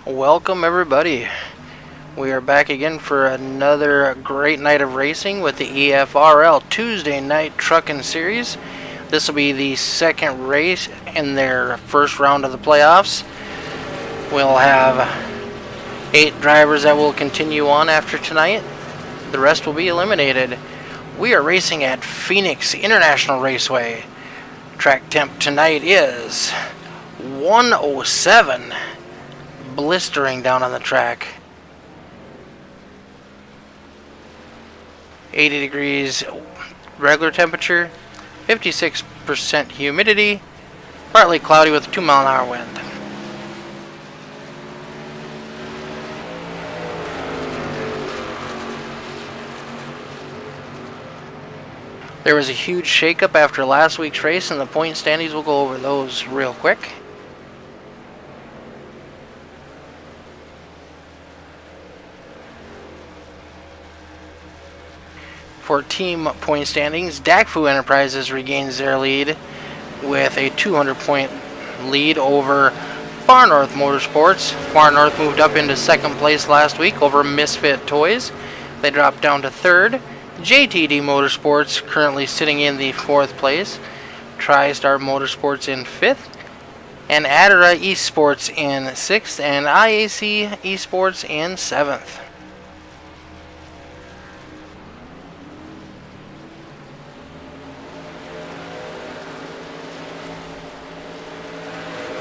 Welcome everybody. We are back again for another great night of racing with the EFRL Tuesday Night Trucking Series. This will be the second race in their first round of the playoffs. We'll have 8 drivers that will continue on after tonight. The rest will be eliminated. We are racing at Phoenix International Raceway. Track temp tonight is 107. Blistering down on the track. 80 degrees regular temperature, 56% humidity, partly cloudy with a 2-mile-an-hour wind. There was a huge shakeup after last week's race, and the point standings. We'll go over those real quick. For team point standings, Dakfu Enterprises regains their lead with a 200-point lead over Far North Motorsports. Far North moved up into second place last week over Misfit Toys. They dropped down to third. JTD Motorsports currently sitting in the fourth place. TriStar Motorsports in fifth. And Adara Esports in sixth. And IAC Esports in seventh.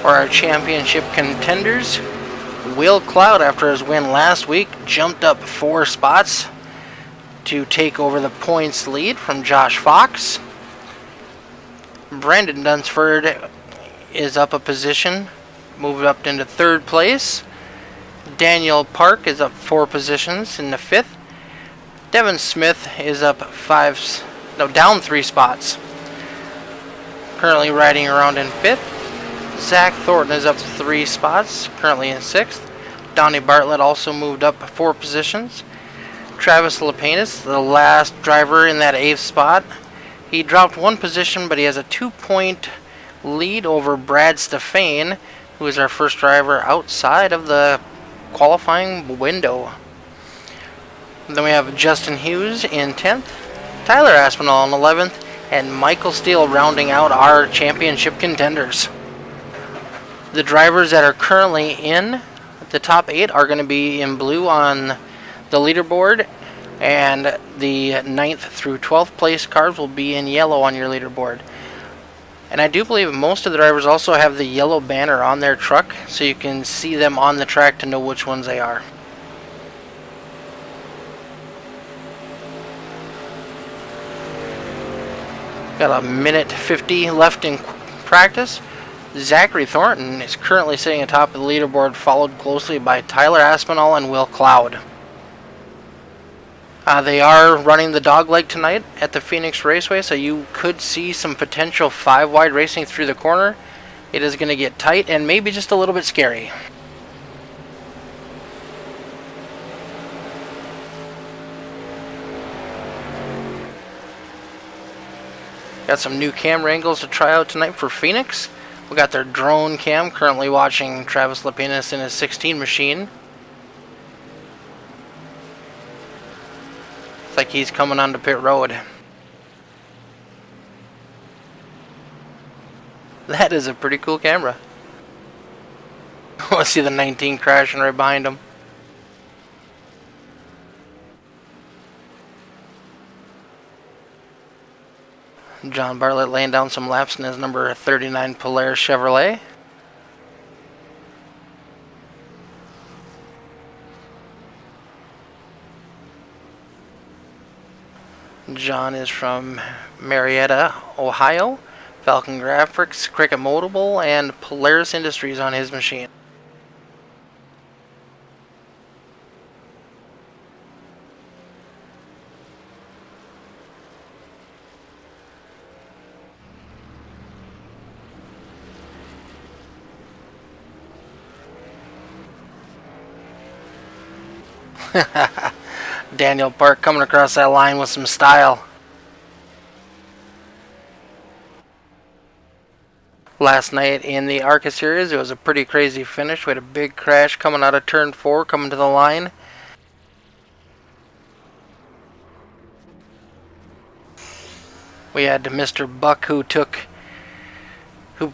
For our championship contenders, Will Cloud, after his win last week, jumped up 4 spots to take over the points lead from Josh Fox. Brandon Dunsford is up a position, moved up into third place. Daniel Park is up 4 positions in the fifth. Devin Smith is up down 3 spots. Currently riding around in fifth. Zach Thornton is up 3 spots, currently in 6th. Donnie Bartlett also moved up 4 positions. Travis Lepanis, the last driver in that 8th spot. He dropped 1 position, but he has a 2-point lead over Brad Stefane, who is our first driver outside of the qualifying window. Then we have Justin Hughes in 10th, Tyler Aspinall in 11th, and Michael Steele rounding out our championship contenders. The drivers that are currently in the top 8 are going to be in blue on the leaderboard, and the 9th through 12th place cars will be in yellow on your leaderboard. And I do believe most of the drivers also have the yellow banner on their truck, so you can see them on the track to know which ones they are. Got a minute 50 left in practice. Zachary Thornton is currently sitting atop of the leaderboard, followed closely by Tyler Aspinall and Will Cloud. They are running the dogleg tonight at the Phoenix Raceway, so you could see some potential 5-wide racing through the corner. It is going to get tight and maybe just a little bit scary. Got some new camera angles to try out tonight for Phoenix. We got their drone cam, currently watching Travis Lepanis in his 16 machine. Looks like he's coming onto pit road. That is a pretty cool camera. Let's see the 19 crashing right behind him. John Bartlett laying down some laps in his number 39 Polaris Chevrolet. John is from Marietta, Ohio. Falcon Graphics, Cricket Motable, and Polaris Industries on his machine. Daniel Park coming across that line with some style. last night in the ARCA series. It was a pretty crazy finish. We had a big crash coming out of turn 4, coming to the line. We had Mr. Buck who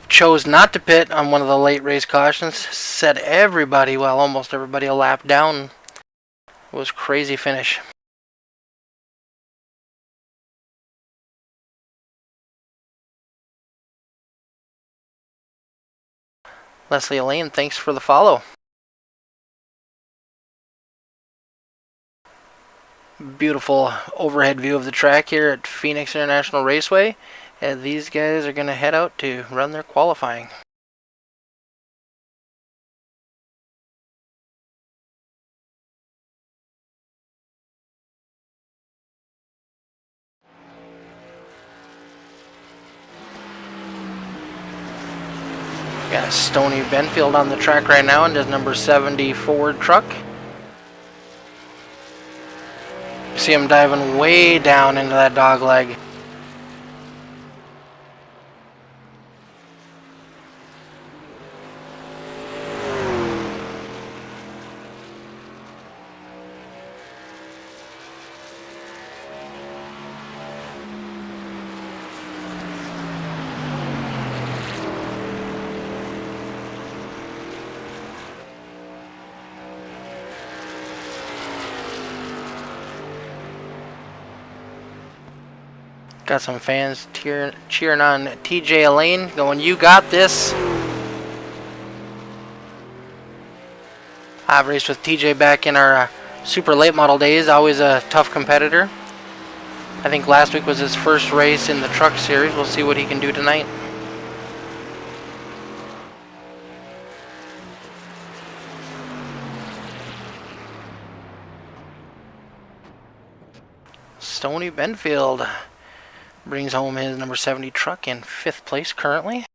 chose not to pit on one of the late race cautions. Set everybody, well, almost everybody, a lap down. It was a crazy finish. Leslie Elaine, thanks for the follow. Beautiful overhead view of the track here at Phoenix International Raceway. And these guys are going to head out to run their qualifying. Got Stony Benfield on the track right now in his number 70 Ford truck. See him diving way down into that dog leg. Got some fans cheering on TJ Elaine, going, "You got this." I've raced with TJ back in our super late model days, always a tough competitor. I think last week was his first race in the truck series. We'll see what he can do tonight. Stony Benfield brings home his number 70 truck in 5th place currently.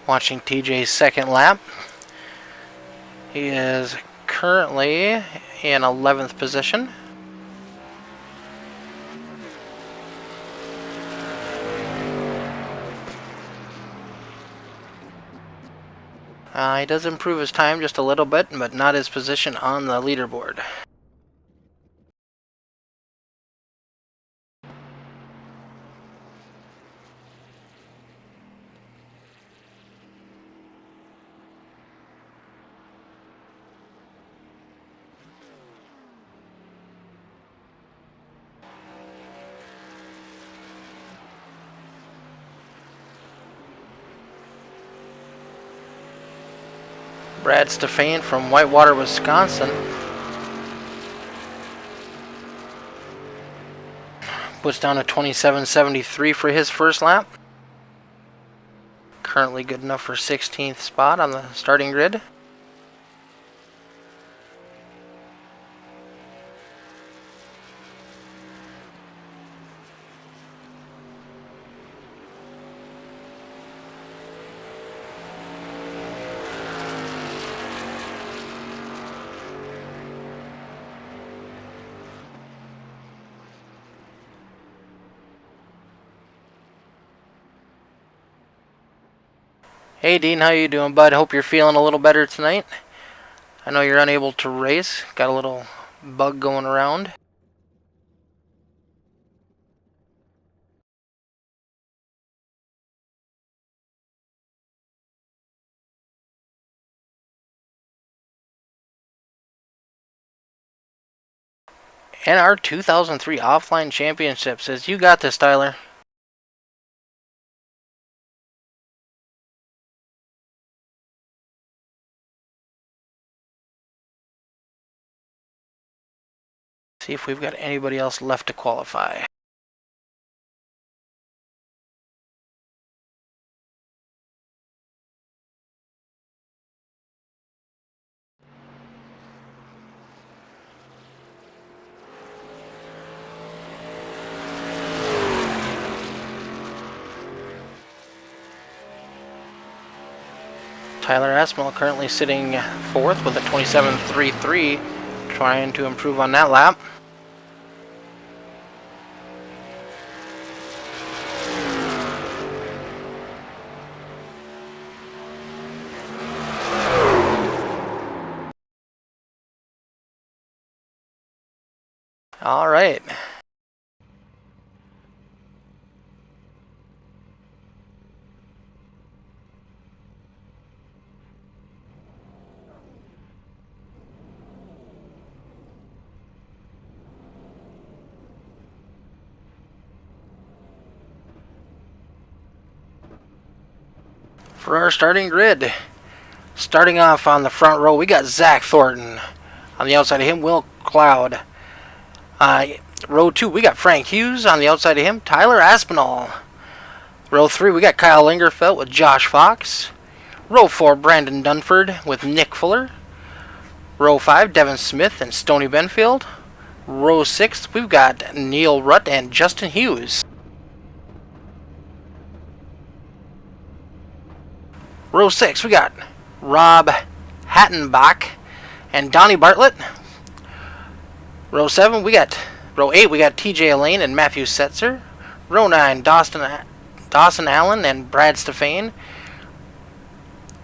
Watching TJ's second lap. He is currently in 11th position. He does improve his time just a little bit, but not his position on the leaderboard. Brad Stefan from Whitewater, Wisconsin. Puts down a 27.73 for his first lap. Currently good enough for 16th spot on the starting grid. Hey Dean, how you doing, bud? Hope you're feeling a little better tonight. I know you're unable to race. Got a little bug going around. And our 2003 Offline Championship says, "You got this, Tyler." See if we've got anybody else left to qualify. Tyler Aspinall currently sitting fourth with a 27.33, trying to improve on that lap. All right. For our starting grid, starting off on the front row, we got Zach Thornton. On the outside of him, Will Cloud. Row 2, we got Frank Hughes. On the outside of him, Tyler Aspinall. Row 3, we got Kyle Lingerfeld with Josh Fox. Row 4, Brandon Dunford with Nick Fuller. Row 5, Devin Smith and Stoney Benfield. Row 6, we've got Neil Rutt and Justin Hughes. Row 6, we got Rob Hattenbach and Donnie Bartlett. Row 7, Row 8, we got TJ Elaine and Matthew Setzer. Row 9, Dawson Allen and Brad Stefane.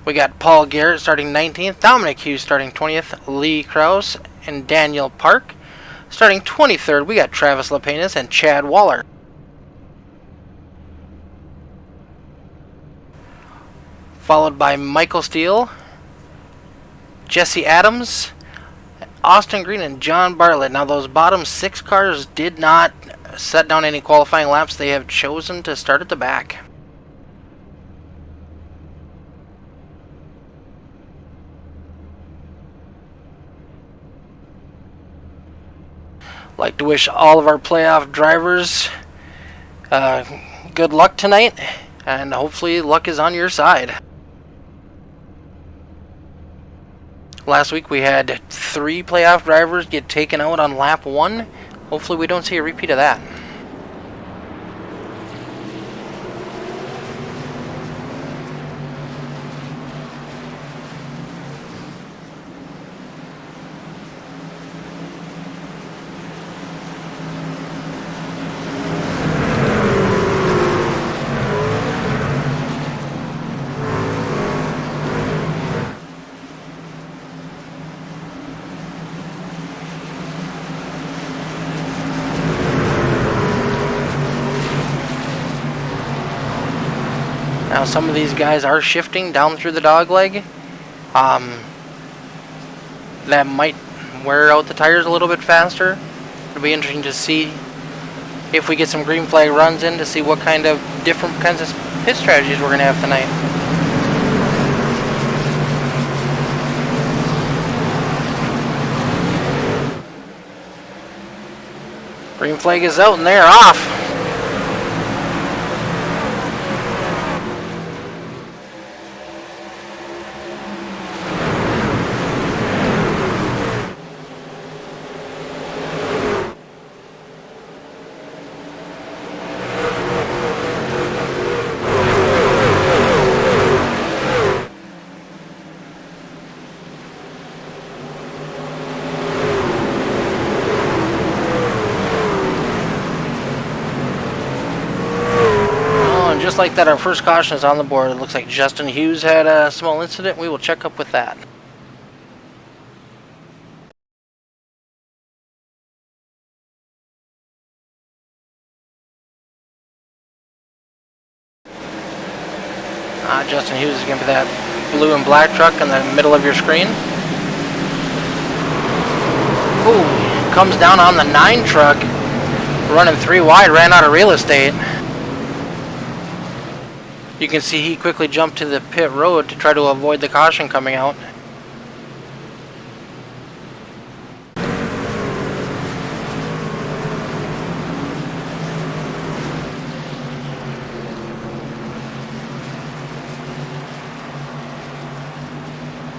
We got Paul Garrett starting 19th, Dominic Hughes starting 20th, Lee Krause and Daniel Park. Starting 23rd, we got Travis Lapenas and Chad Waller. Followed by Michael Steele, Jesse Adams, Austin Green, and John Bartlett. Now those bottom 6 cars did not set down any qualifying laps. They have chosen to start at the back. Like to wish all of our playoff drivers good luck tonight, and hopefully luck is on your side. Last week we had 3 playoff drivers get taken out on lap 1. Hopefully we don't see a repeat of that. Now some of these guys are shifting down through the dogleg. That might wear out the tires a little bit faster. It'll be interesting to see if we get some green flag runs in to see what kind of different kinds of pit strategies we're going to have tonight. Green flag is out and they're off. Just like that, our first caution is on the board. It looks like Justin Hughes had a small incident. We will check up with that. Justin Hughes is going to be that blue and black truck in the middle of your screen. Ooh, comes down on the 9 truck, running 3 wide, ran out of real estate. You can see he quickly jumped to the pit road to try to avoid the caution coming out.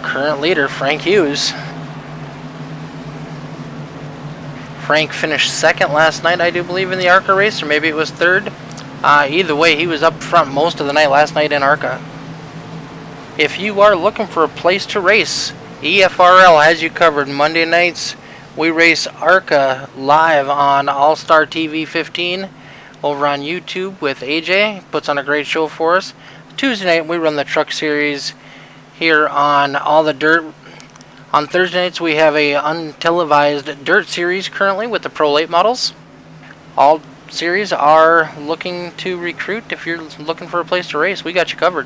Current leader, Frank Hughes. Frank finished 2nd last night, I do believe, in the ARCA race, or maybe it was 3rd. Either way, he was up front most of the night last night in ARCA. If you are looking for a place to race, EFRL has you covered. Monday nights we race ARCA live on All-Star TV 15 over on YouTube with AJ. Puts on a great show for us. Tuesday night we run the truck series here on All the Dirt. On Thursday nights we have a untelevised dirt series currently with the Pro Late models. All series are looking to recruit. If you're looking for a place to race, we got you covered.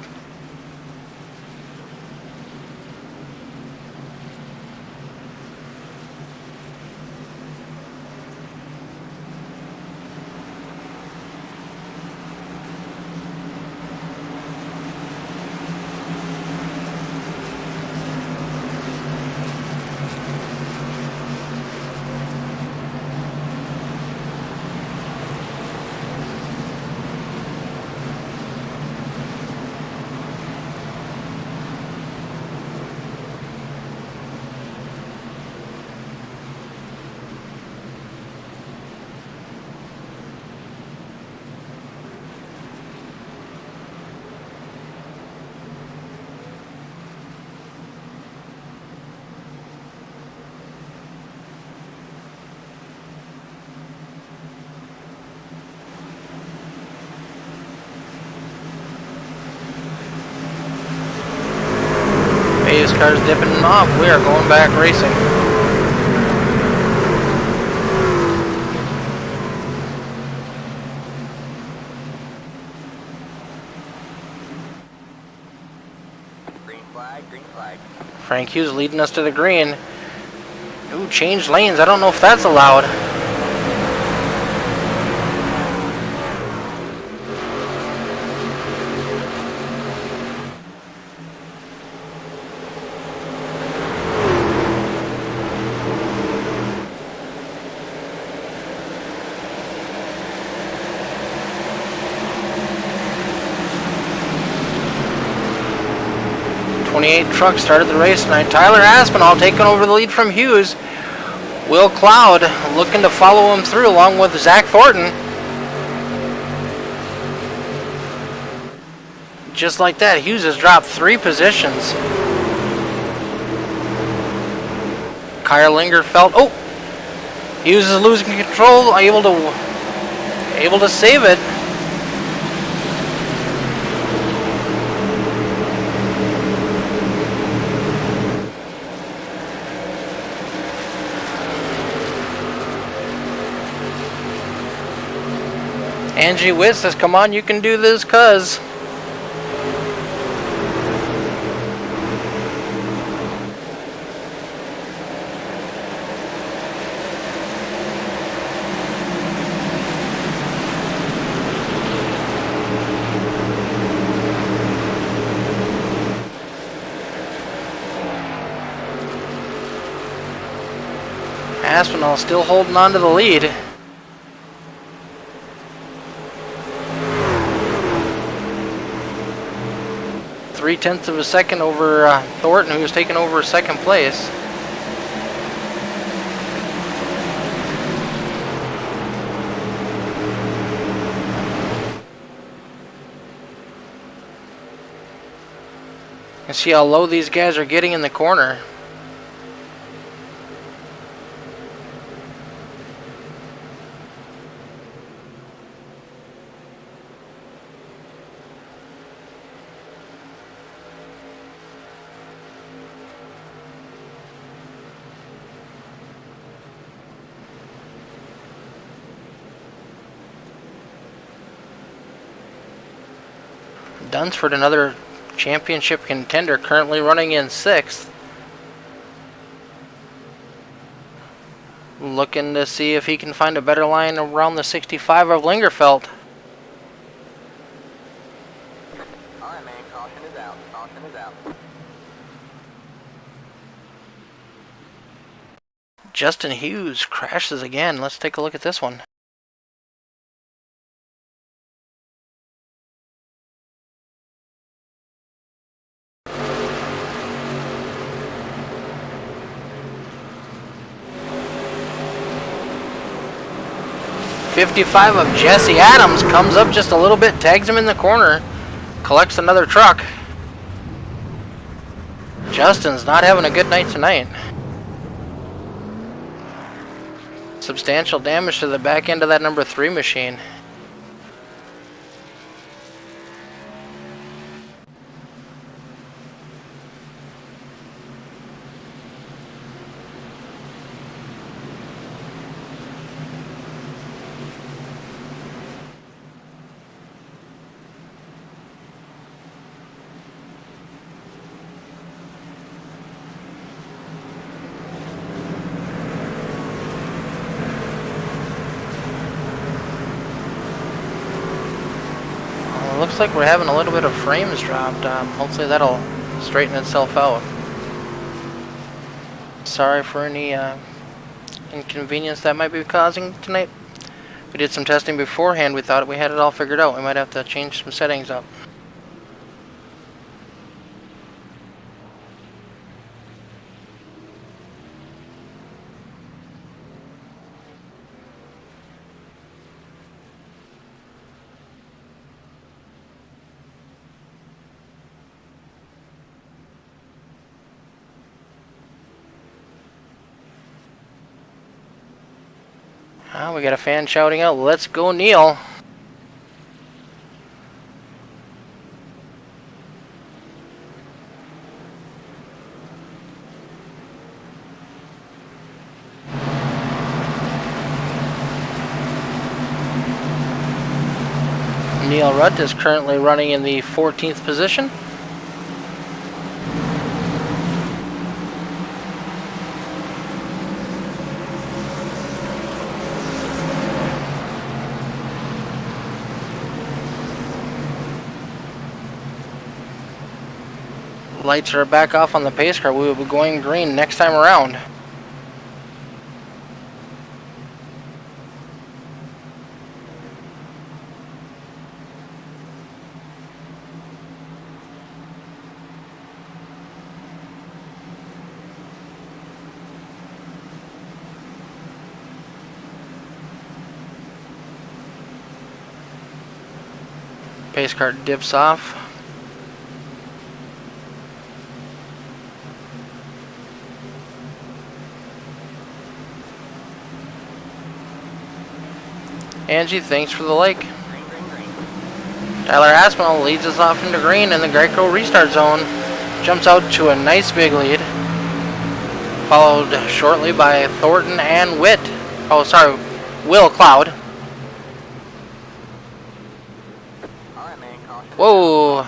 Base car's dipping off. We are going back racing. Green flag, green flag. Frank Hughes leading us to the green. Ooh, changed lanes. I don't know if that's allowed. Truck started the race tonight. Tyler Aspinall taking over the lead from Hughes. Will Cloud looking to follow him through along with Zach Thornton. Just like that, Hughes has dropped 3 positions. Kyle Lingerfeld. Oh! Hughes is losing control, able to save it. Angie Witt says, come on, you can do this, cuz. Aspinall still holding on to the lead. Three-tenths of a second over Thornton, who was taking over second place. And see how low these guys are getting in the corner. Dunsford, another championship contender, currently running in 6th. Looking to see if he can find a better line around the 65 of Lingerfeld. Alright, man, caution is out. Caution is out. Justin Hughes crashes again. Let's take a look at this one. .55 of Jesse Adams comes up just a little bit, tags him in the corner, collects another truck. Justin's not having a good night tonight. Substantial damage to the back end of that number 3 machine. Looks like we're having a little bit of frames dropped. Hopefully that'll straighten itself out. Sorry for any inconvenience that might be causing tonight. We did some testing beforehand. We thought we had it all figured out. We might have to change some settings up. We got a fan shouting out, "Let's go, Neil." Neil Rutt is currently running in the 14th position. Lights are back off on the pace car. We will be going green next time around. Pace car dips off. Angie, thanks for the like. Tyler Aspinall leads us off into green in the Greco restart zone. Jumps out to a nice big lead. Followed shortly by Thornton and Witt. Oh, sorry, Will Cloud. Whoa.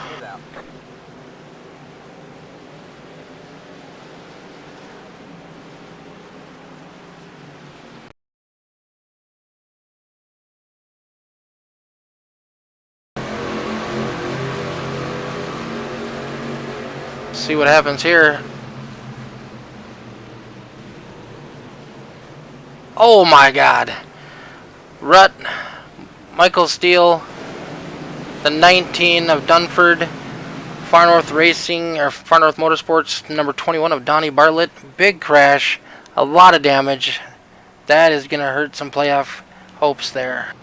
See what happens here. Oh my God. Rutt, Michael Steele, the 19 of Dunford, Far North Racing, or Far North Motorsports, number 21 of Donnie Bartlett. Big crash, a lot of damage. That is going to hurt some playoff hopes there.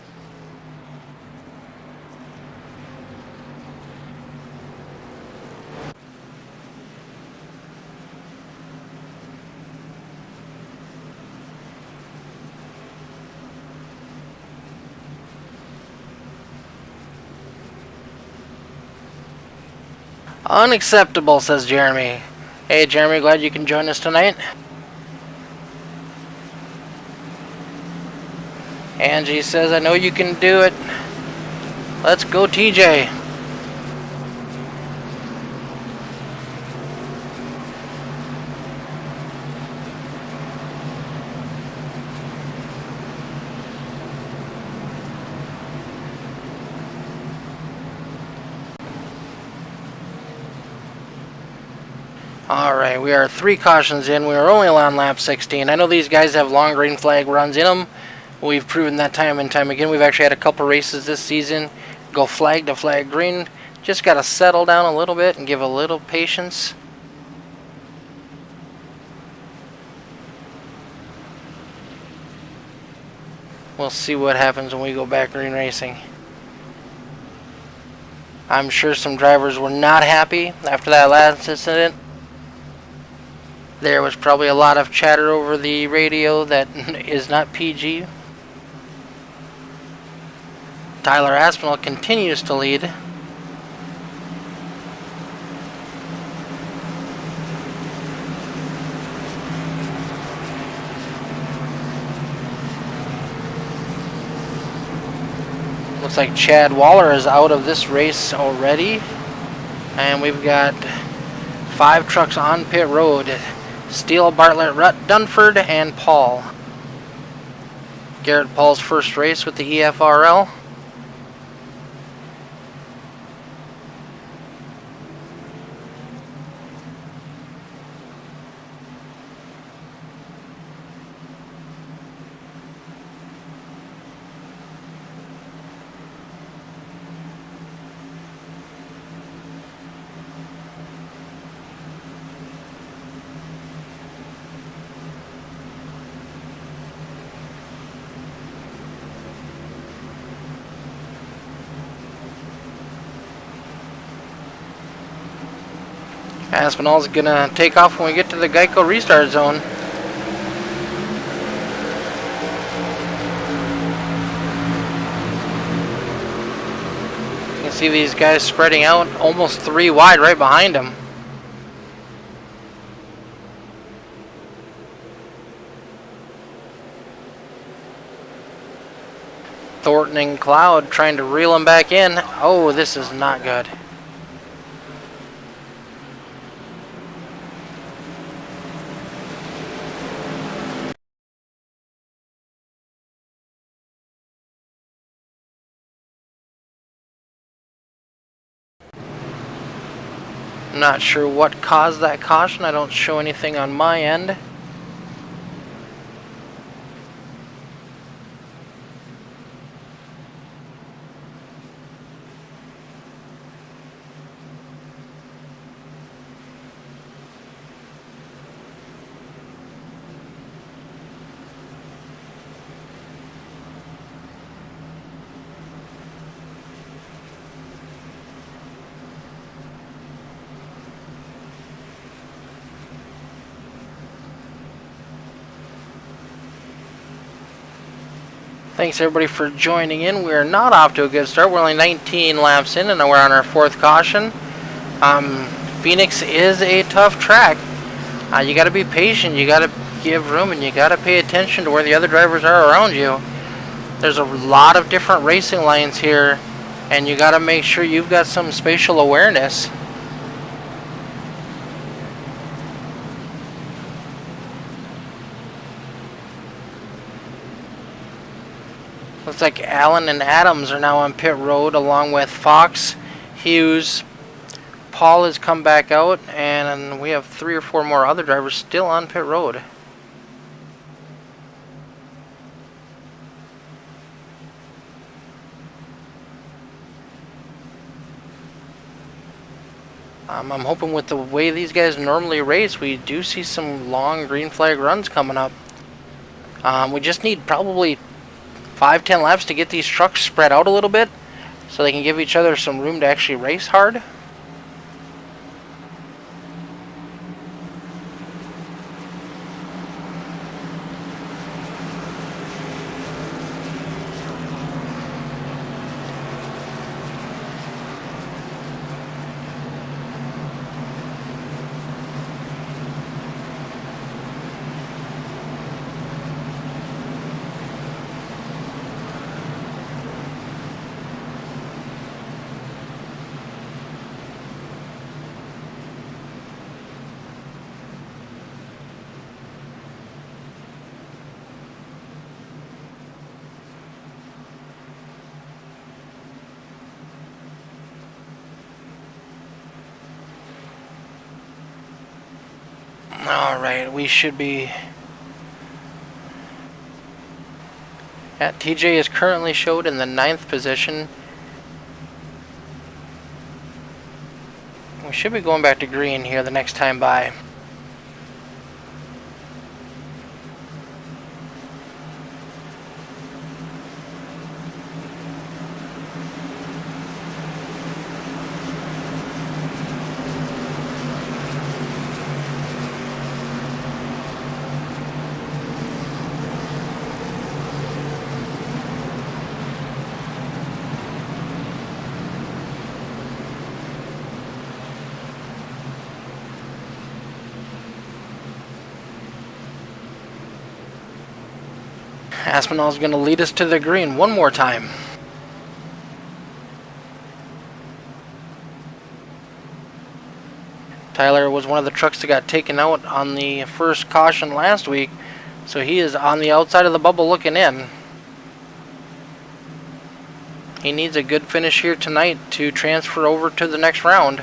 Unacceptable, says Jeremy. Hey Jeremy, glad you can join us tonight. Angie says, I know you can do it. Let's go, TJ. Alright, we are 3 cautions in. We are only on lap 16. I know these guys have long green flag runs in them. We've proven that time and time again. We've actually had a couple races this season go flag to flag green. Just got to settle down a little bit and give a little patience. We'll see what happens when we go back green racing. I'm sure some drivers were not happy after that last incident. There was probably a lot of chatter over the radio that is not PG. Tyler Aspinall continues to lead. Looks like Chad Waller is out of this race already. And we've got 5 trucks on pit road. Steele, Bartlett, Rutt, Dunford, and Paul. Garrett Paul's first race with the EFRL. Aspinall's gonna take off when we get to the Geico restart zone. You can see these guys spreading out, almost 3 wide right behind him. Thornton and Cloud trying to reel him back in. Oh, this is not good. I'm not sure what caused that caution. I don't show anything on my end. Thanks everybody for joining in. We're not off to a good start. We're only 19 laps in and we're on our 4th caution. Phoenix is a tough track. You got to be patient, you got to give room, and you got to pay attention to where the other drivers are around you. There's a lot of different racing lines here, and you got to make sure you've got some spatial awareness. Looks like Allen and Adams are now on pit road along with Fox, Hughes. Paul has come back out, and we have 3 or 4 more other drivers still on pit road. I'm hoping with the way these guys normally race, we do see some long green flag runs coming up. We just need probably 5-10 laps to get these trucks spread out a little bit so they can give each other some room to actually race hard. Alright, we should be... TJ is currently showed in the 9th position. We should be going back to green here the next time by. Aspinall's going to lead us to the green one more time. Tyler was one of the trucks that got taken out on the first caution last week, so he is on the outside of the bubble looking in. He needs a good finish here tonight to transfer over to the next round.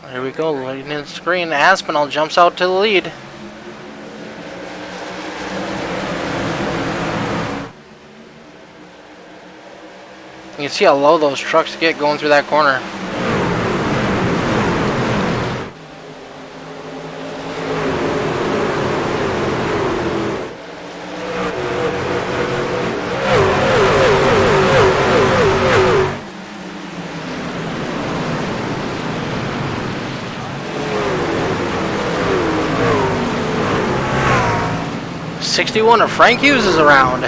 Here we go, leading in the screen. Aspinall jumps out to the lead. You can see how low those trucks get going through that corner. '61 of Frank Hughes is around.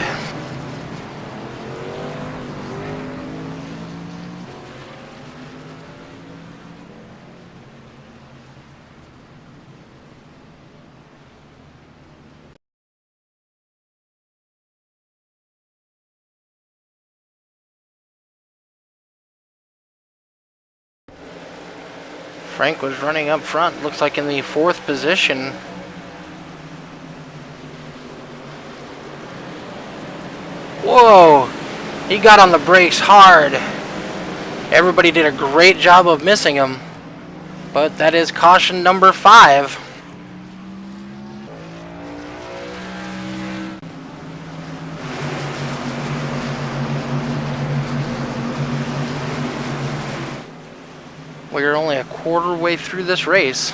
Frank was running up front, looks like in the 4th position. Whoa! He got on the brakes hard. Everybody did a great job of missing him. But that is caution number 5. We're only a quarter way through this race.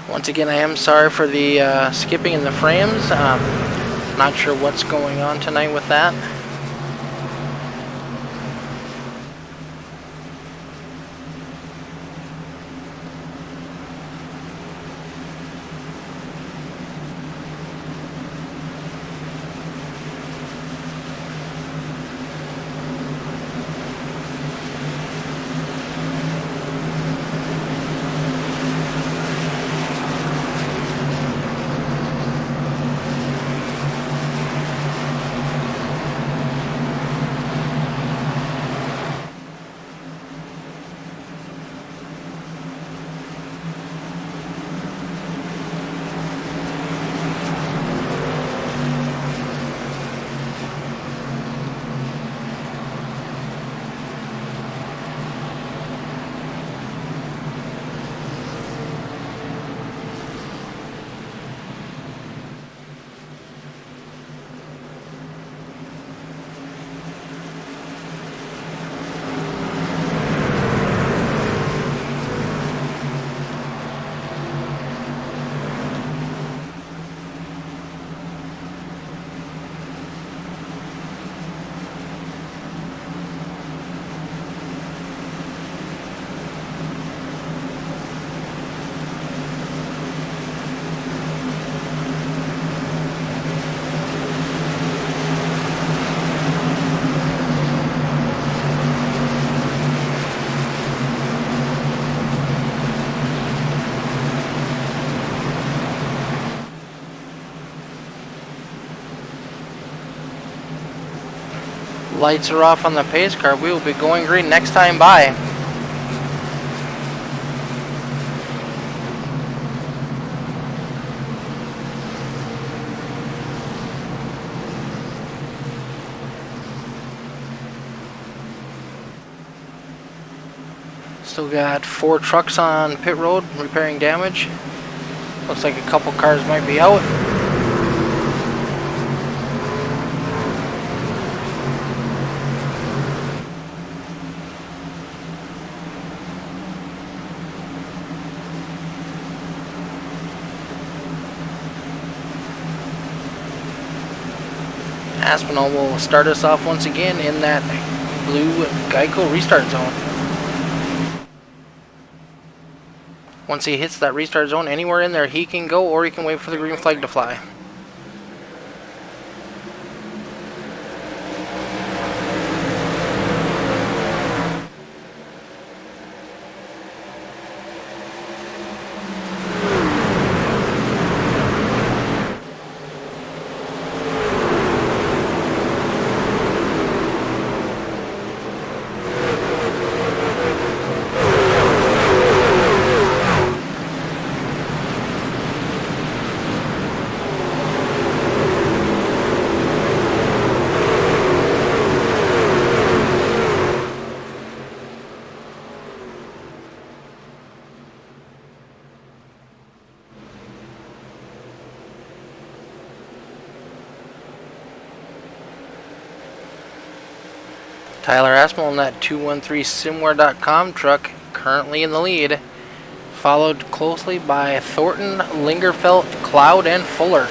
Once again, I am sorry for the skipping in the frames. Not sure what's going on tonight with that. Lights are off on the pace car. We will be going green next time by. Still got 4 trucks on pit road repairing damage. Looks like a couple cars might be out. Aspinall will start us off once again in that blue Geico restart zone. Once he hits that restart zone, anywhere in there he can go, or he can wait for the green flag to fly. Tyler Aspinall in that 213simware.com truck, currently in the lead, followed closely by Thornton, Lingerfelt, Cloud, and Fuller.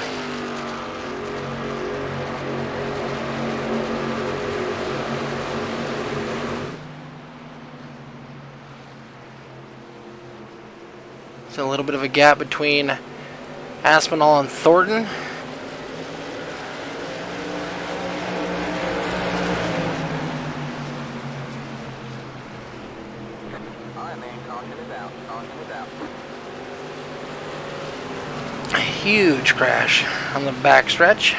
There's a little bit of a gap between Aspinall and Thornton. Huge crash on the back stretch.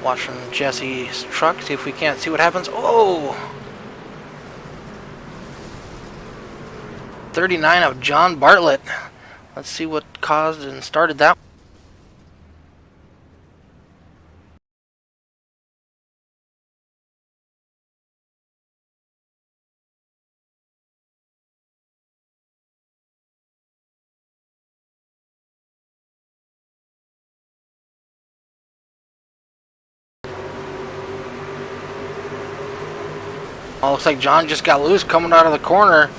Watch from Jesse's truck, see if we can't see what happens. Oh! 39 of John Bartlett. Let's see what caused and started that. Oh, looks like John just got loose coming out of the corner.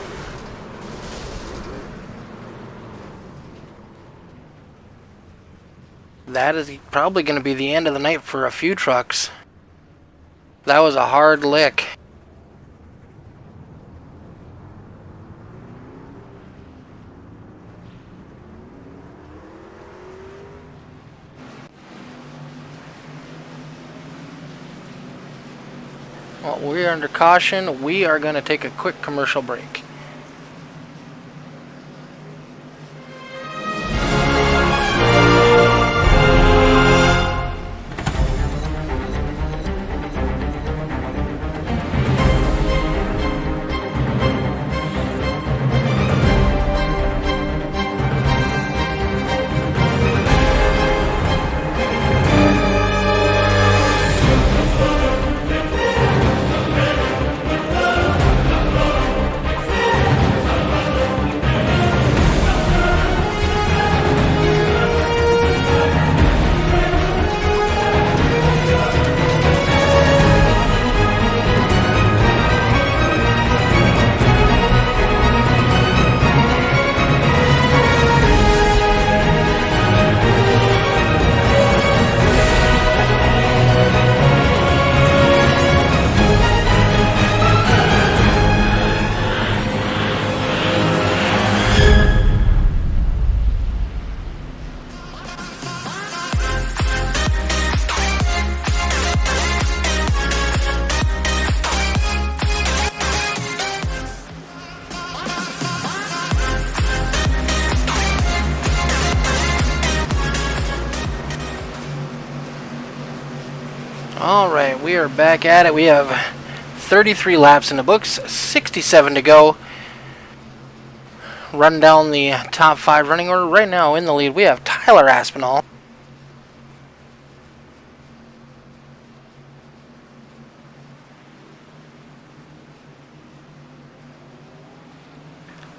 That is probably going to be the end of the night for a few trucks. That was a hard lick. Well, we're under caution. We are going to take a quick commercial break. Alright, we are back at it. We have 33 laps in the books, 67 to go. Run down the top 5 running order. Right now in the lead we have Tyler Aspinall.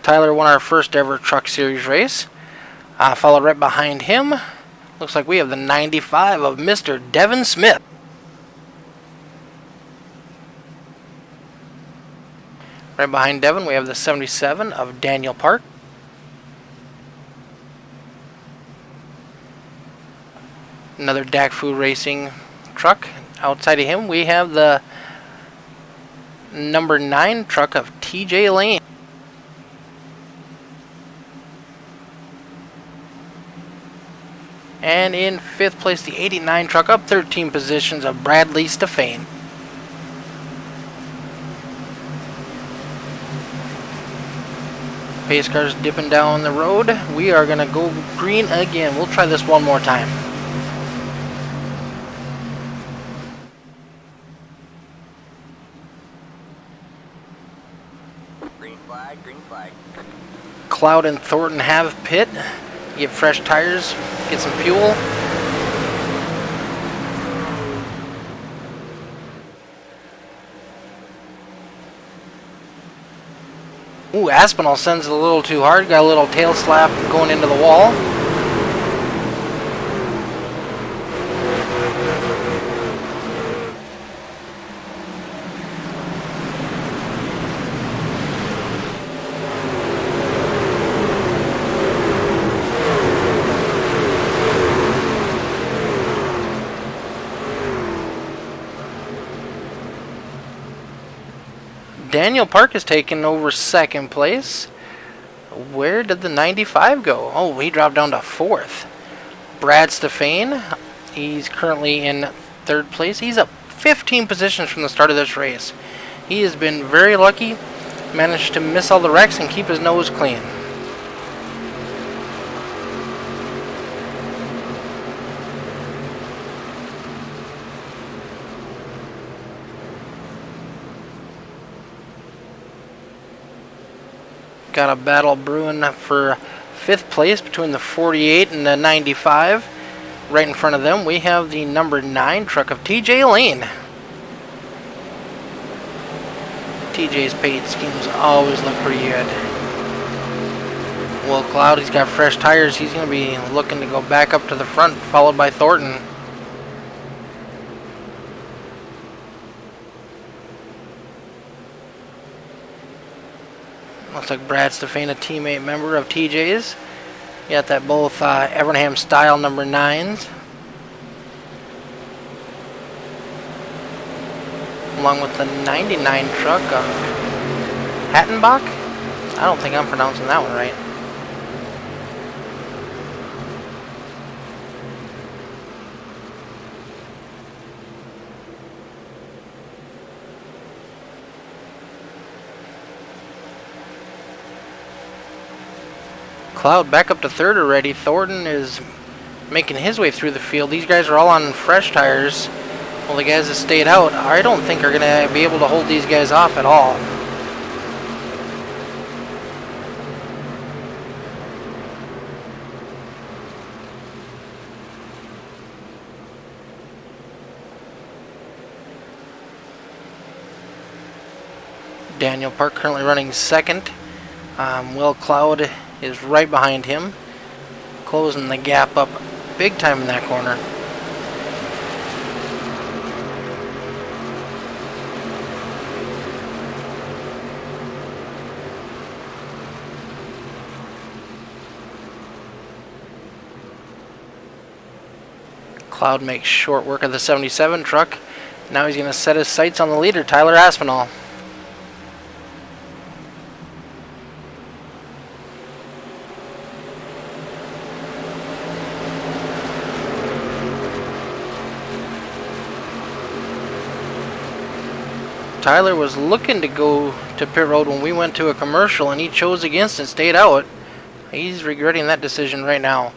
Tyler won our first ever Truck Series race. Followed right behind him. Looks like we have the 95 of Mr. Devin Smith. Right behind Devin, we have the 77 of Daniel Park. Another DAC Food Racing truck. Outside of him, we have the number 9 truck of TJ Lane. And in 5th place, the 89 truck, up 13 positions, of Bradley Stefane. Pace cars dipping down the road. We are going to go green again. We'll try this one more time. Green flag, green flag. Cloud and Thornton have pit. Get fresh tires, get some fuel. Ooh, Aspinall sends it a little too hard. Got a little tail slap going into the wall. Daniel Park has taken over 2nd place. Where did the 95 go? Oh, he dropped down to 4th. Brad Stefane, he's currently in 3rd place. He's up 15 positions from the start of this race. He has been very lucky, managed to miss all the wrecks and keep his nose clean. Got a battle brewing for 5th place between the 48 and the 95. Right in front of them, we have the number 9 truck of TJ Lane. TJ's paint schemes always look pretty good. Will Cloud, he's got fresh tires. He's going to be looking to go back up to the front, followed by Thornton. Looks like Brad Stefane, a teammate member of TJ's. You got that both Evernham style number 9s. Along with the 99 truck of Hattenbach. I don't think I'm pronouncing that one right. Cloud back up to 3rd already. Thornton is making his way through the field. These guys are all on fresh tires. Well, the guys that stayed out, I don't think are going to be able to hold these guys off at all. Daniel Park currently running 2nd. Will Cloud is right behind him, closing the gap up big time in that corner. Cloud makes short work of the 77 truck. Now he's going to set his sights on the leader, Tyler Aspinall. Tyler was looking to go to pit road when we went to a commercial, and he chose against and stayed out. He's regretting that decision right now.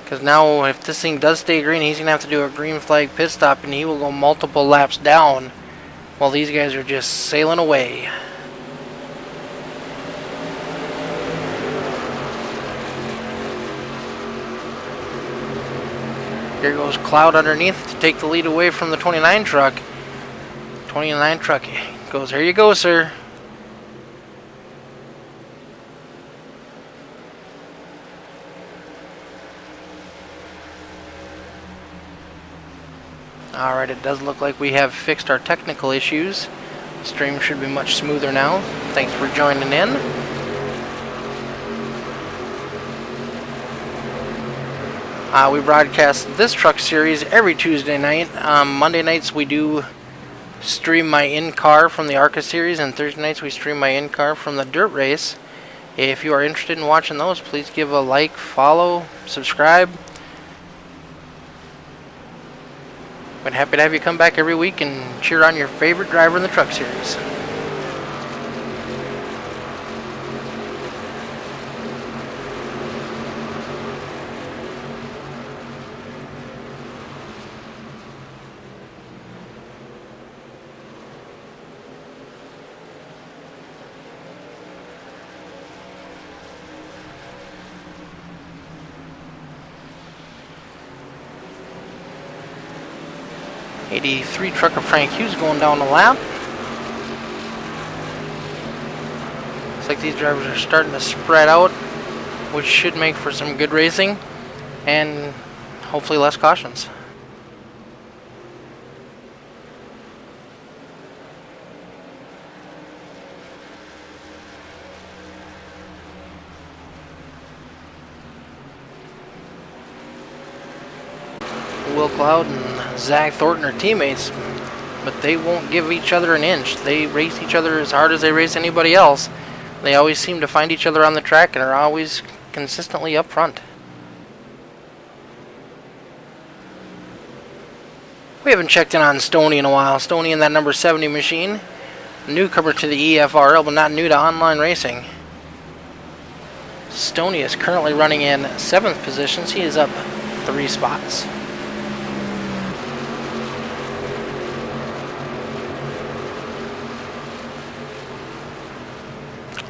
Because now, if this thing does stay green, he's going to have to do a green flag pit stop, and he will go multiple laps down while these guys are just sailing away. Here goes Cloud underneath to take the lead away from the 29 truck. 29 truck goes, here you go, sir. Alright, it does look like we have fixed our technical issues. Stream should be much smoother now. Thanks for joining in. We broadcast this truck series every Tuesday night. Monday nights we do stream my in-car from the ARCA series, and Thursday nights we stream my in-car from the dirt race. If you are interested in watching those, please give a like, follow, subscribe. But happy to have you come back every week and cheer on your favorite driver in the truck series. '83 truck of Frank Hughes going down the lap. Looks like these drivers are starting to spread out, which should make for some good racing and hopefully less cautions. Will Cloud and Zach Thornton are teammates, but they won't give each other an inch. They race each other as hard as they race anybody else. They always seem to find each other on the track and are always consistently up front. We haven't checked in on Stoney in a while. Stoney in that number 70 machine. Newcomer to the EFRL, but not new to online racing. Stoney is currently running in 7th positions. He is up 3 spots.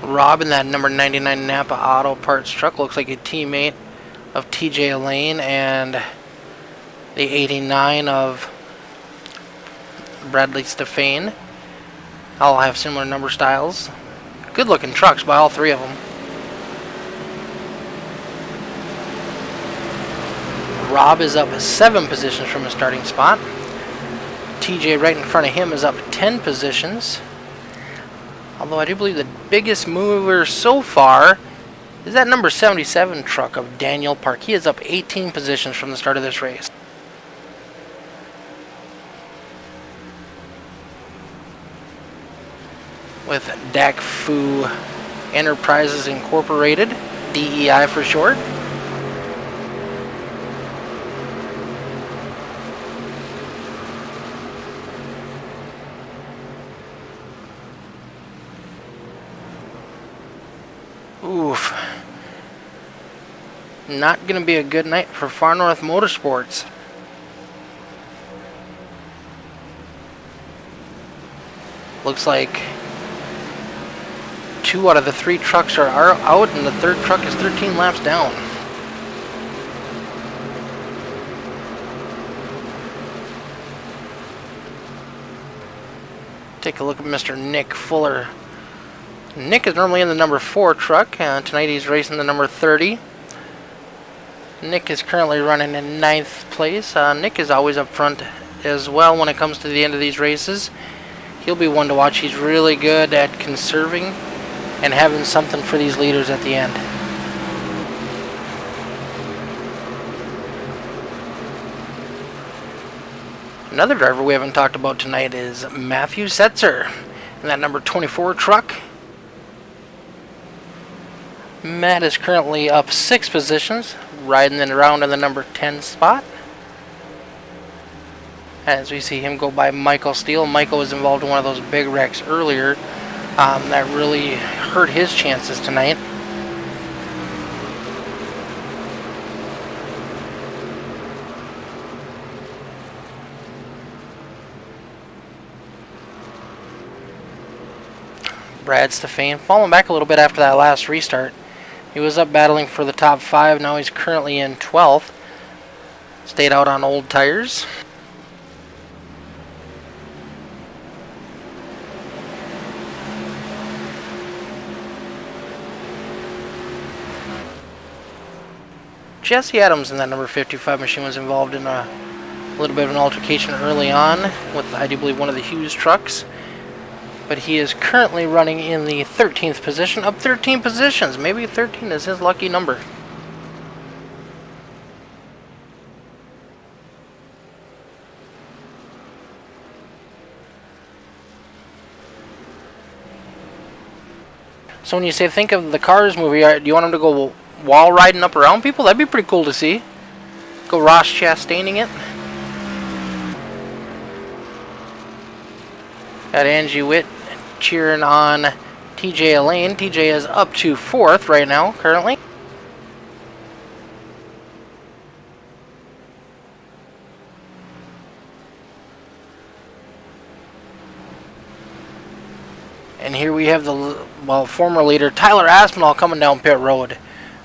Rob in that number 99 Napa Auto Parts truck looks like a teammate of TJ Elaine and the 89 of Bradley Stefane. All have similar number styles. Good looking trucks by all 3 of them. Rob is up 7 positions from his starting spot. TJ right in front of him is up 10 positions. Although I do believe the biggest mover so far is that number 77 truck of Daniel Park. He is up 18 positions from the start of this race. With Dak Fu Enterprises Incorporated, DEI for short. Oof. Not going to be a good night for Far North Motorsports. Looks like 2 out of the 3 trucks are out, and the 3rd truck is 13 laps down. Take a look at Mr. Nick Fuller. Nick is normally in the number 4 truck. Tonight he's racing the number 30. Nick is currently running in 9th place. Nick is always up front as well when it comes to the end of these races. He'll be one to watch. He's really good at conserving and having something for these leaders at the end. Another driver we haven't talked about tonight is Matthew Setzer in that number 24 truck. Matt is currently up 6 positions, riding it around in the number 10 spot. As we see him go by Michael Steele. Michael was involved in one of those big wrecks earlier that really hurt his chances tonight. Brad Stefane falling back a little bit after that last restart. He was up battling for the top 5. Now he's currently in 12th. Stayed out on old tires. Jesse Adams in that number 55 machine was involved in a little bit of an altercation early on with, I do believe, one of the Hughes trucks. but he is currently running in the 13th position, up 13 positions. Maybe 13 is his lucky number. So when you say think of the Cars movie, do you want him to go wall riding up around people? That'd be pretty cool to see. Go Ross Chastaining it. Got Angie Witt cheering on TJ Elaine. TJ is up to 4th right now, currently. And here we have the former leader Tyler Aspinall coming down pit road.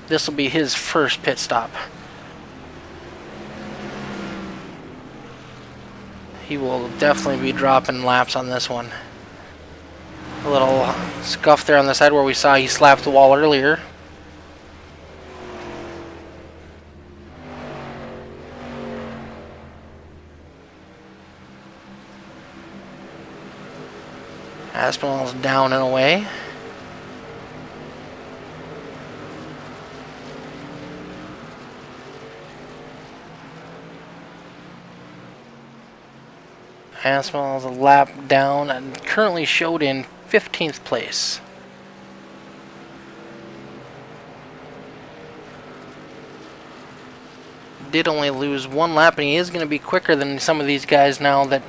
This will be his first pit stop. He will definitely be dropping laps on this one. A little scuff there on the side where we saw he slapped the wall earlier. Aspinall's down and away. Aspinall's a lap down and currently showed in 15th place. Did only lose 1 lap, and he is going to be quicker than some of these guys now that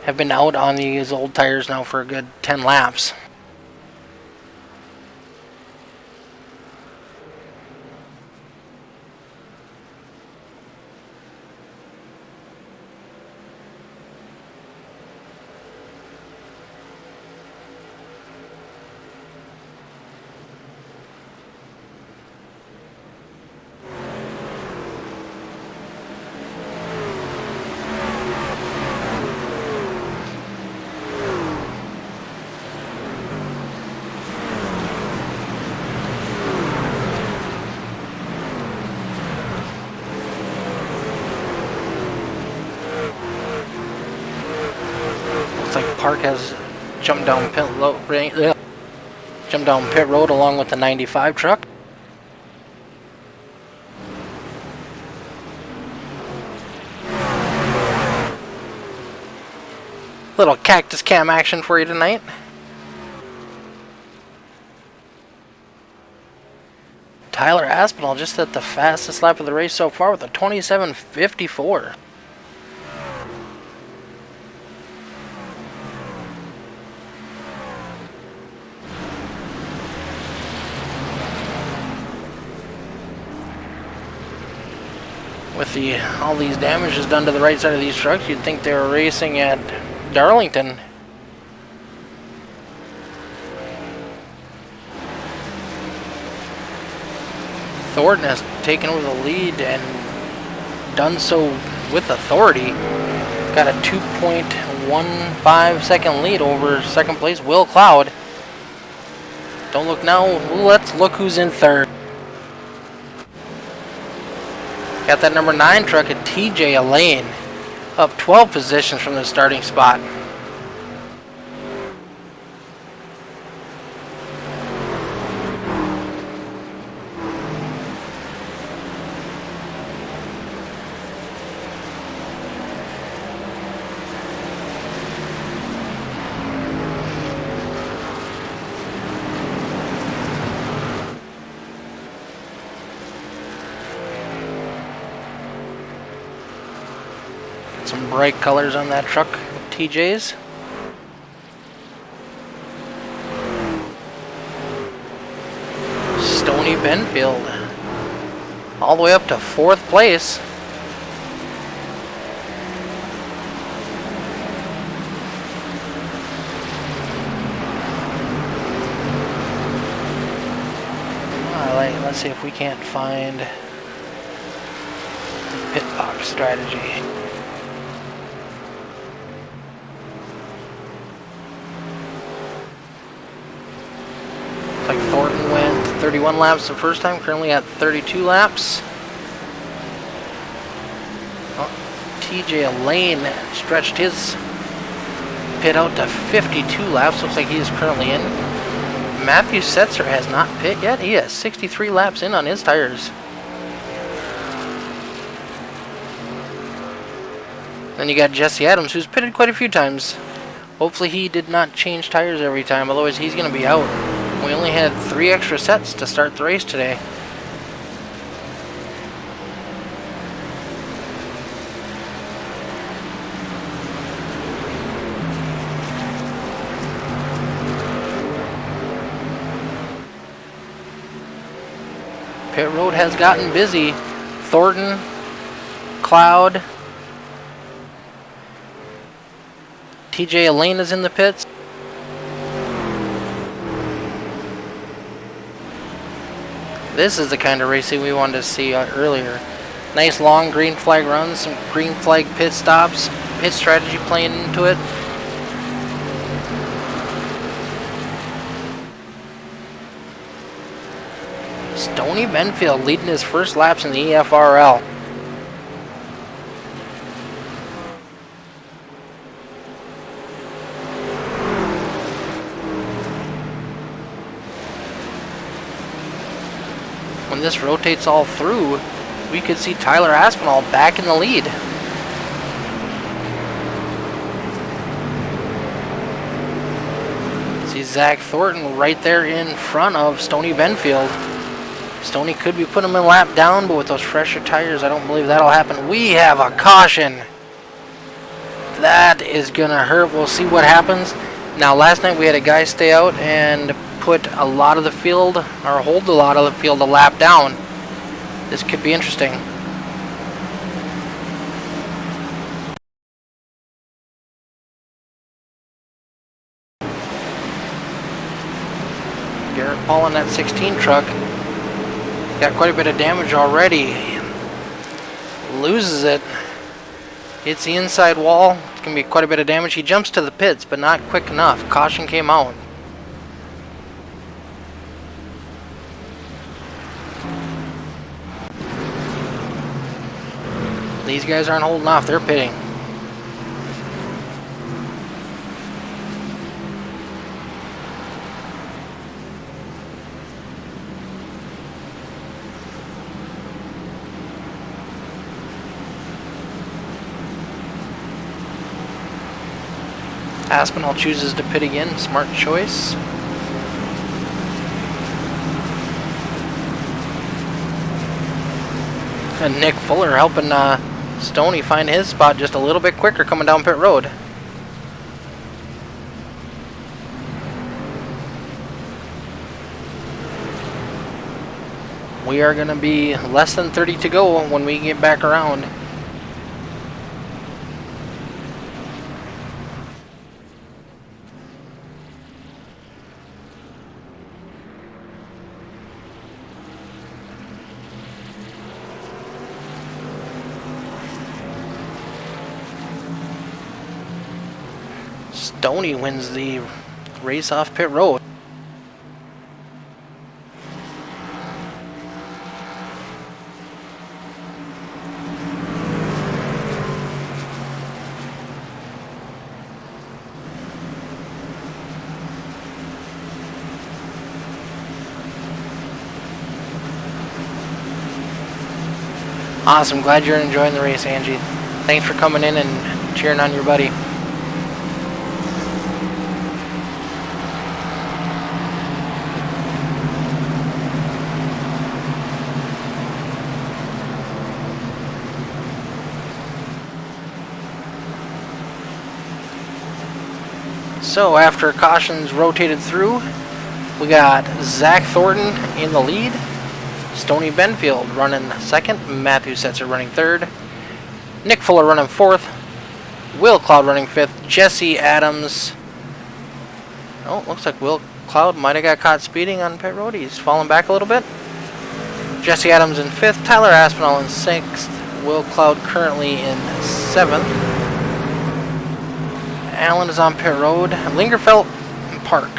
have been out on these old tires now for a good 10 laps. Park has jumped down pit road along with the 95 truck. Little cactus cam action for you tonight. Tyler Aspinall just at the fastest lap of the race so far with a 27.54. With all these damages done to the right side of these trucks, you'd think they were racing at Darlington. Thornton has taken over the lead and done so with authority. Got a 2.15 second lead over second place Will Cloud. Don't look now, let's look who's in third. Got that number 9 truck at TJ Elaine, up 12 positions from the starting spot. Some bright colors on that truck, TJ's. Stony Benfield, all the way up to 4th place. Let's see if we can't find the pit box strategy. Like Thornton went 31 laps the first time, currently at 32 laps. Oh, TJ Elaine stretched his pit out to 52 laps. Looks like he is currently in. Matthew Setzer has not pit yet. He has 63 laps in on his tires. Then you got Jesse Adams, who's pitted quite a few times. Hopefully he did not change tires every time, otherwise he's going to be out. We only had 3 extra sets to start the race today. Pit road has gotten busy. Thornton, Cloud, TJ Elena's in the pits. This is the kind of racing we wanted to see earlier. Nice long green flag runs, some green flag pit stops, pit strategy playing into it. Stoney Benfield leading his first laps in the EFRL. When this rotates all through, we could see Tyler Aspinall back in the lead. See Zach Thornton right there in front of Stoney Benfield. Stoney could be putting him a lap down, but with those fresher tires, I don't believe that'll happen. We have a caution. That is gonna hurt. We'll see what happens. Now, last night we had a guy stay out and put a lot of the field, or hold a lot of the field a lap down. This could be interesting. Garrett Paul in that 16 truck. Got quite a bit of damage already. Loses it. Hits the inside wall. It's going to be quite a bit of damage. He jumps to the pits, but not quick enough. Caution came out. These guys aren't holding off. They're pitting. Aspinall chooses to pit again. Smart choice. And Nick Fuller helping Stoney find his spot just a little bit quicker coming down pit road. We are going to be less than 30 to go when we get back around. Stoney wins the race off pit road. Awesome, glad you're enjoying the race, Angie. Thanks for coming in and cheering on your buddy. So after cautions rotated through, we got Zach Thornton in the lead, Stoney Benfield running second, Matthew Setzer running third, Nick Fuller running fourth, Will Cloud running fifth, Jesse Adams. Oh, looks like Will Cloud might have got caught speeding on pit road. He's falling back a little bit. Jesse Adams in fifth, Tyler Aspinall in sixth, Will Cloud currently in seventh. Allen is on pit road. Lingerfelt and Park.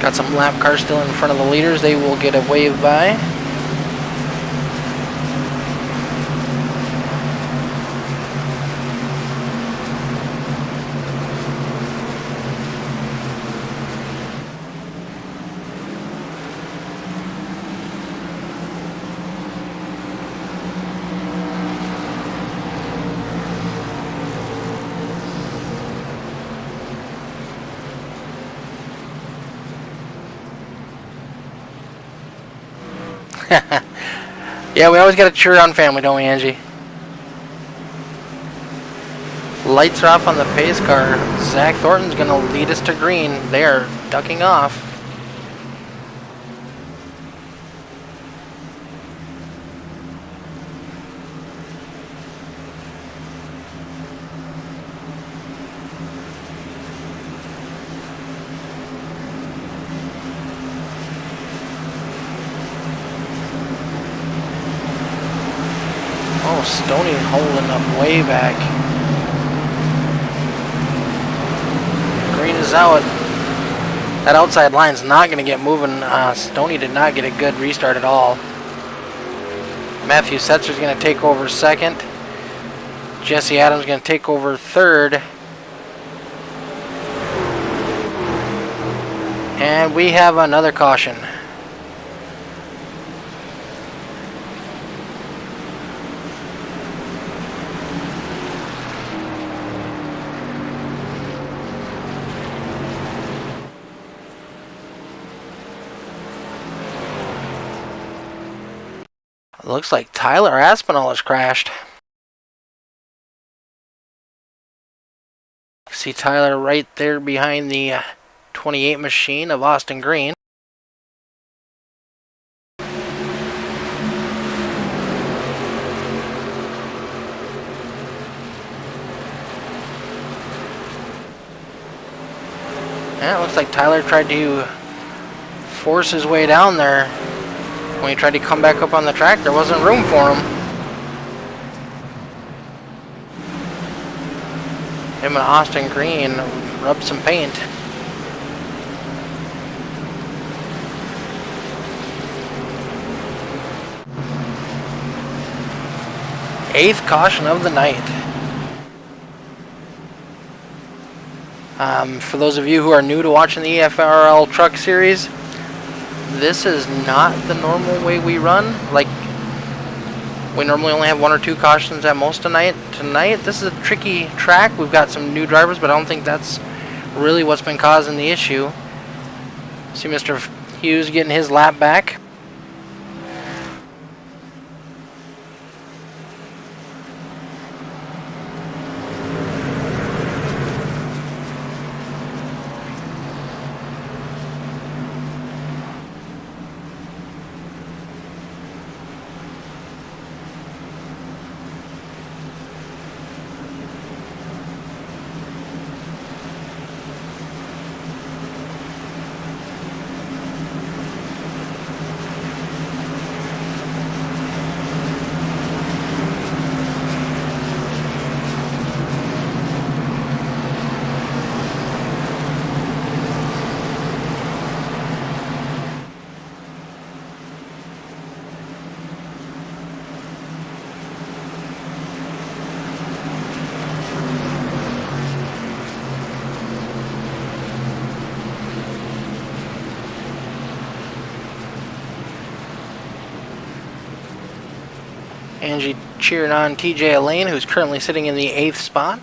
Got some lap cars still in front of the leaders. They will get a wave by. Yeah, we always got to cheer on family, don't we, Angie? Lights are off on the pace car. Zach Thornton's going to lead us to green. They are ducking off. Oh, Stoney holding up way back. Green is out. That outside line's not going to get moving. Stoney did not get a good restart at all. Matthew Setzer's going to take over second. Jesse Adams going to take over third. And we have another caution. Looks like Tyler Aspinall has crashed. See Tyler right there behind the 28 machine of Austin Green. Yeah, it looks like Tyler tried to force his way down there. When he tried to come back up on the track, there wasn't room for him. Him and Austin Green rubbed some paint. Eighth caution of the night. For those of you who are new to watching the Efrl Truck Series, this is not the normal way we run. Like, we normally only have one or two cautions at most tonight. This is a tricky track. We've got some new drivers, but I don't think that's really what's been causing the issue. See Mr. Hughes getting his lap back. Angie cheering on TJ Elaine, who's currently sitting in the 8th spot.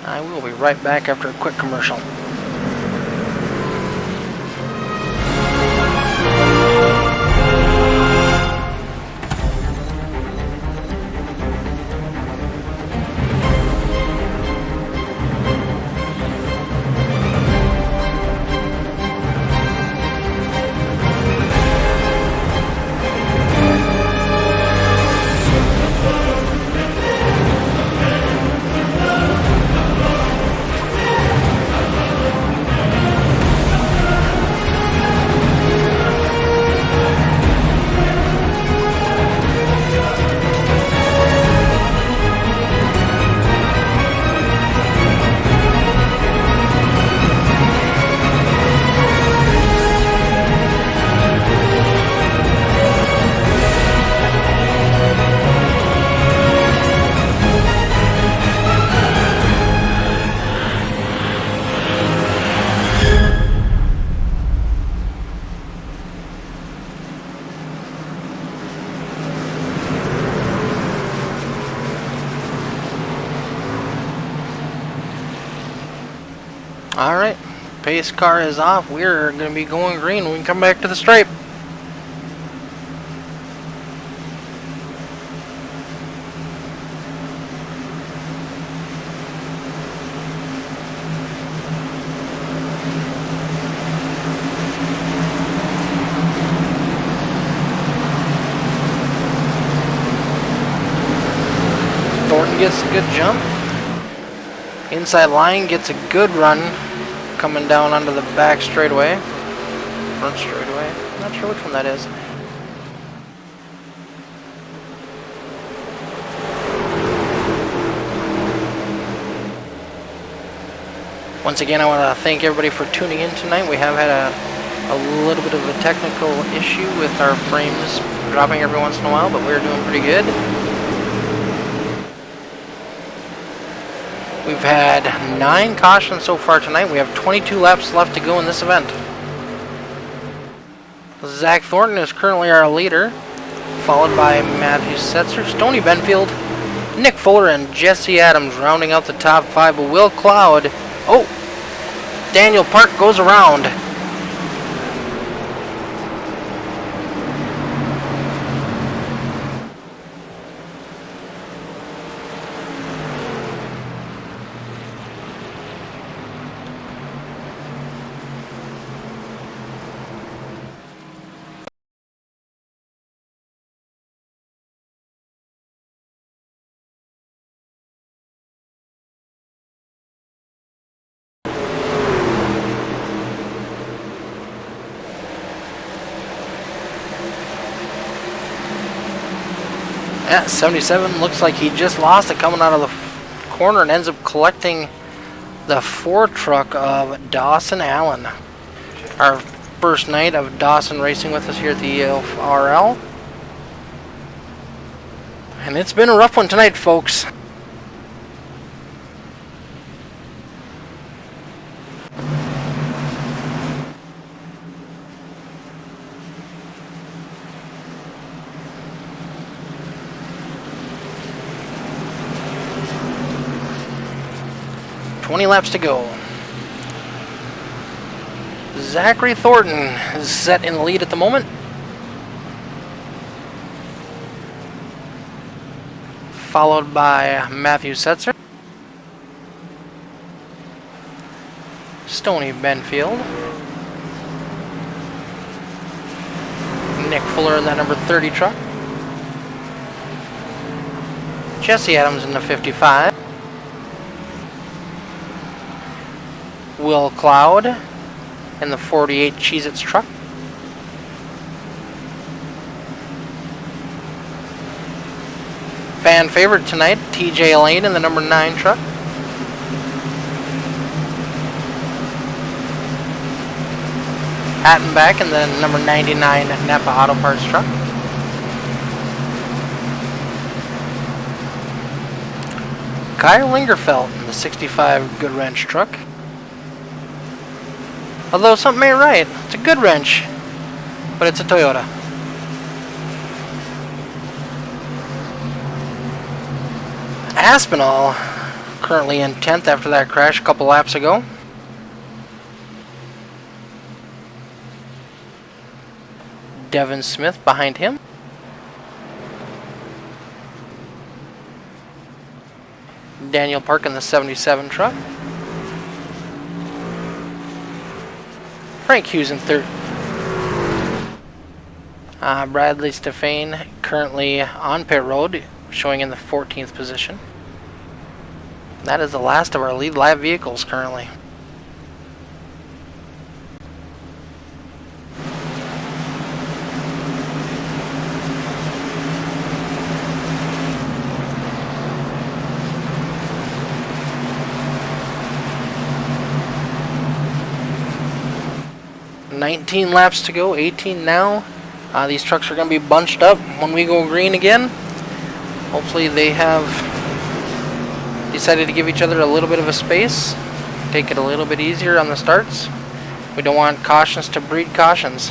I will be right back after a quick commercial. Alright, pace car is off. We're going to be going green. We can come back to the stripe. Thornton gets a good jump. Inside line gets a good run coming down onto the back straightaway. Front straightaway. Not sure which one that is. Once again, I want to thank everybody for tuning in tonight. We have had a little bit of a technical issue with our frames dropping every once in a while, but we're doing pretty good. We've had 9 cautions so far tonight. We have 22 laps left to go in this event. Zach Thornton is currently our leader, followed by Matthew Setzer, Stoney Benfield, Nick Fuller, and Jesse Adams rounding out the top 5. But Will Cloud, oh, Daniel Park goes around. Yeah, 77 looks like he just lost it coming out of the corner and ends up collecting the 4 truck of Dawson Allen. Our first night of Dawson racing with us here at the Efrl. And it's been a rough one tonight, folks. $20 laps to go. Zachary Thornton is set in the lead at the moment. Followed by Matthew Setzer, Stoney Benfield, Nick Fuller in that number 30 truck, Jesse Adams in the 55, Will Cloud in the 48 Cheez-Its truck, fan favorite tonight, TJ Lane in the number 9 truck, Hattenback in the number 99 Napa Auto Parts truck, Kyle Lingerfeld in the 65 Good Wrench truck. Although something ain't right, it's a good wrench, but it's a Toyota. Aspinall currently in 10th after that crash a couple laps ago. Devin Smith behind him. Daniel Park in the 77 truck. Frank Hughes in 3rd. Bradley Stefane currently on pit road, showing in the 14th position. That is the last of our lead live vehicles currently. $19 laps to go, 18 now. These trucks are going to be bunched up when we go green again. Hopefully they have decided to give each other a little bit of a space, take it a little bit easier on the starts. We don't want cautions to breed cautions.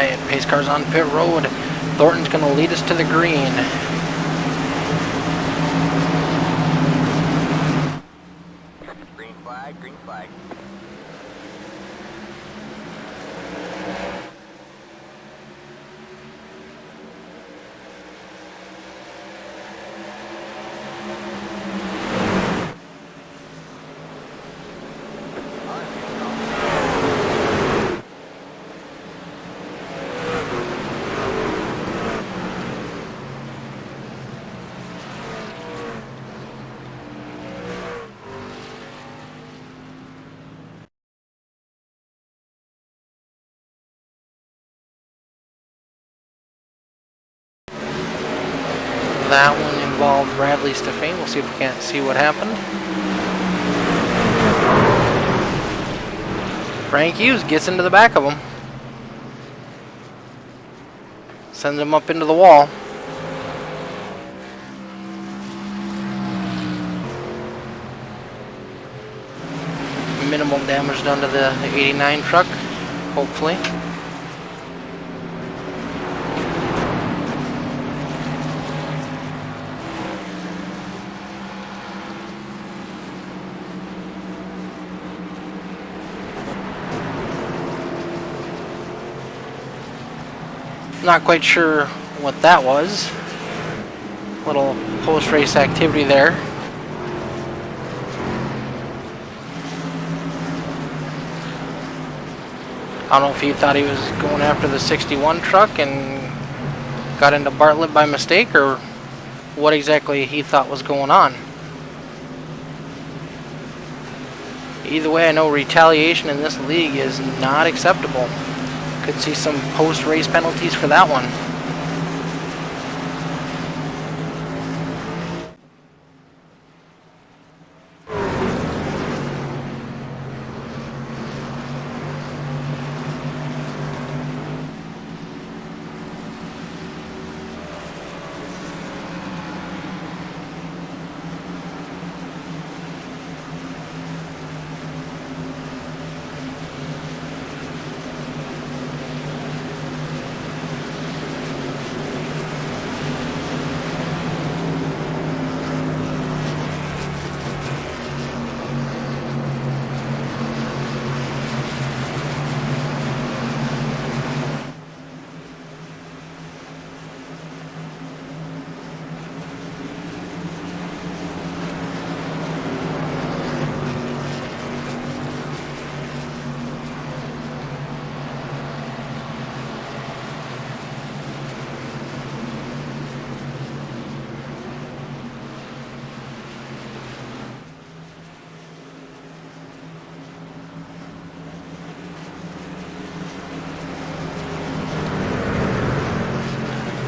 Alright, pace car's on pit road. Thornton's going to lead us to the green. Green flag, green flag. That one involved Bradley Stefan. We'll see if we can't see what happened. Frank Hughes gets into the back of him. Sends him up into the wall. Minimal damage done to the 89 truck, hopefully. Not quite sure what that was. Little post-race activity there. I don't know if he thought he was going after the 61 truck and got into Bartlett by mistake, or what exactly he thought was going on. Either way, I know retaliation in this league is not acceptable. Could see some post-race penalties for that one.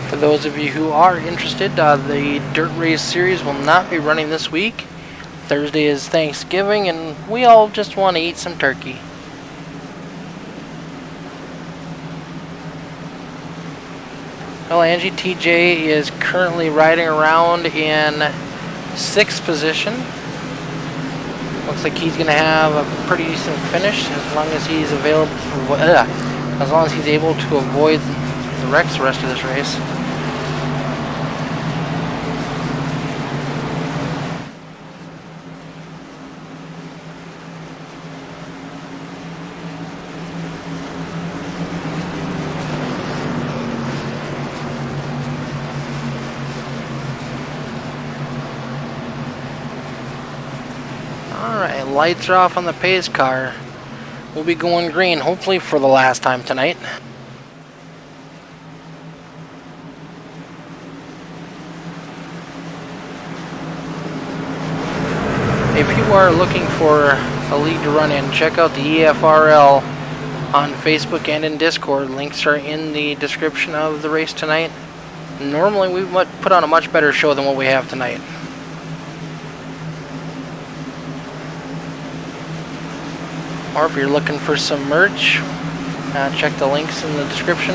For those of you who are interested, the Dirt Race Series will not be running this week. Thursday is Thanksgiving, and we all just want to eat some turkey. Well, Angie TJ is currently riding around in 6th position. Looks like he's going to have a pretty decent finish as long as he's available. As long as he's able to avoid the wrecks the rest of this race. Alright, lights are off on the pace car. We'll be going green, hopefully for the last time tonight. If you are looking for a league to run in, check out the EFRL on Facebook and in Discord. Links are in the description of the race tonight. Normally we would put on a much better show than what we have tonight. Or if you're looking for some merch, check the links in the description.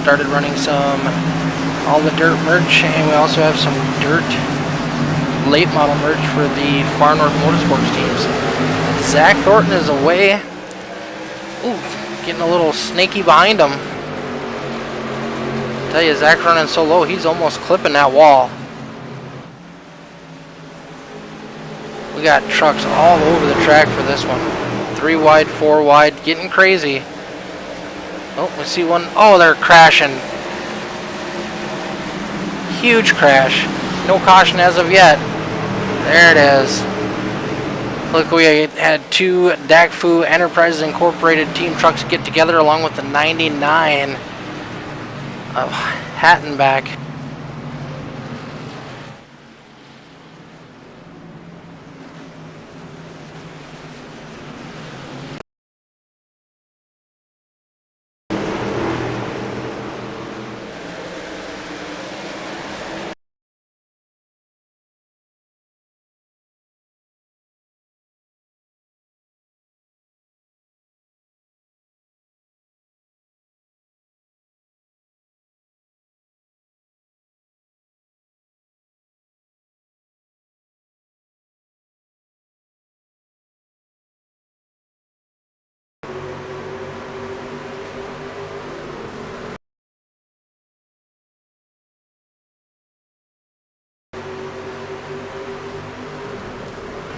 Started running some all the dirt merch, and we also have some dirt late model merch for the Far North Motorsports teams. Zach Thornton is away. Ooh, getting a little snaky behind him. Tell you, Zach's running so low, he's almost clipping that wall. We got trucks all over the track for this one. 3 wide, 4 wide, getting crazy. Oh, we see one. Oh, they're crashing. Huge crash. No caution as of yet. There it is. Look, we had 2 DACFU Enterprises Incorporated team trucks get together along with the 99 of Hattenback.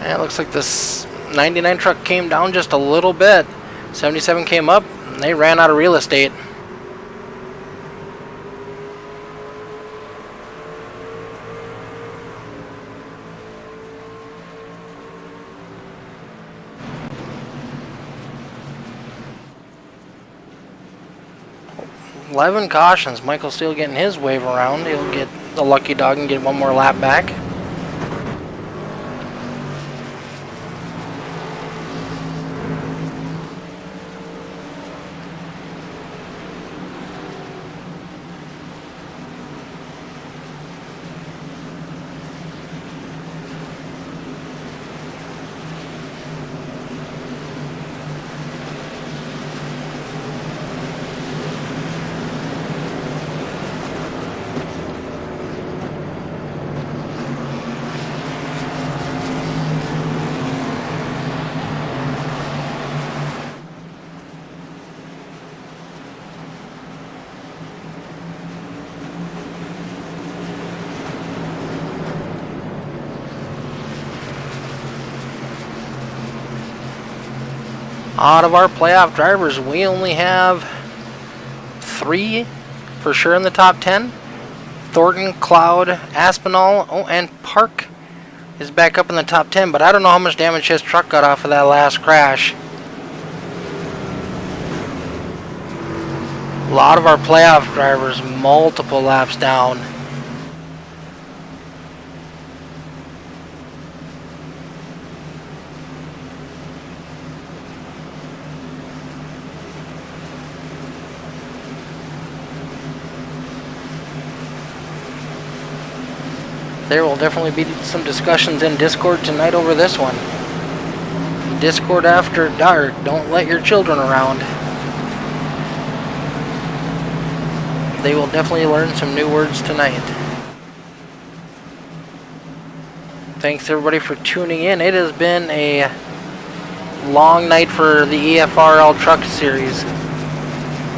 And it looks like this 99 truck came down just a little bit. 77 came up, and they ran out of real estate. Eleven cautions. Michael Steele getting his wave around. He'll get the lucky dog and get one more lap back. Out of our playoff drivers, we only have 3 for sure in the top 10. Thornton, Cloud, Aspinall, oh, and Park is back up in the top 10, but I don't know how much damage his truck got off of that last crash. A lot of our playoff drivers multiple laps down. There will definitely be some discussions in Discord tonight over this one. Discord after dark. Don't let your children around. They will definitely learn some new words tonight. Thanks everybody for tuning in. It has been a long night for the EFRL Truck Series.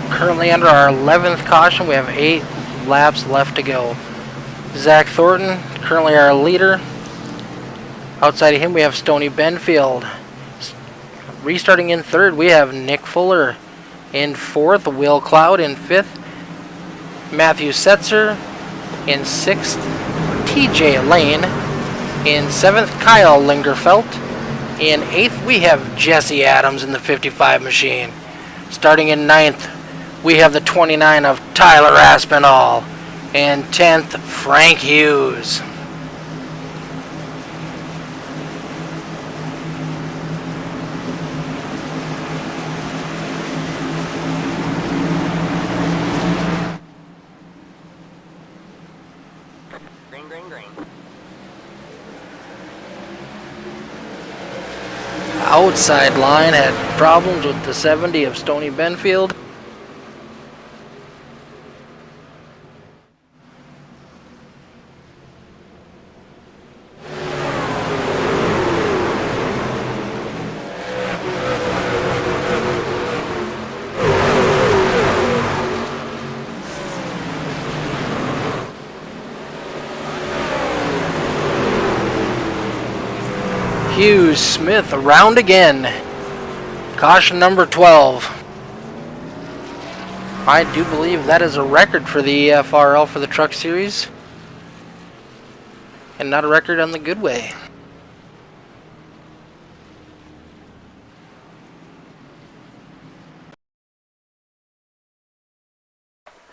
Currently under our 11th caution. We have 8 laps left to go. Zach Thornton, currently our leader. Outside of him, we have Stoney Benfield. Restarting in 3rd, we have Nick Fuller. In 4th, Will Cloud. In 5th, Matthew Setzer. In 6th, TJ Lane. In 7th, Kyle Lingerfelt. In 8th, we have Jesse Adams in the 55 machine. Starting in 9th, we have the 29 of Tyler Aspinall. And 10th, Frank Hughes. Green, green, green. Outside line had problems with the 70 of Stoney Benfield. Hughes, Smith, around again. Caution number 12. I do believe that is a record for the EFRL for the Truck Series. And not a record on the good way.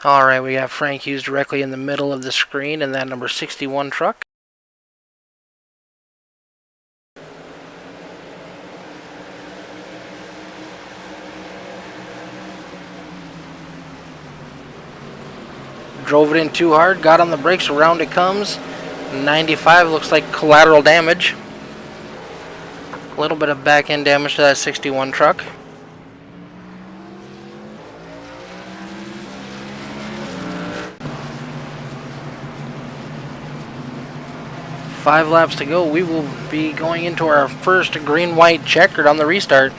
Alright, we have Frank Hughes directly in the middle of the screen in that number 61 truck. Drove it in too hard, got on the brakes, around it comes. 95 looks like collateral damage. A little bit of back end damage to that 61 truck. Five laps to go. We will be going into our first green-white checkered on the restart.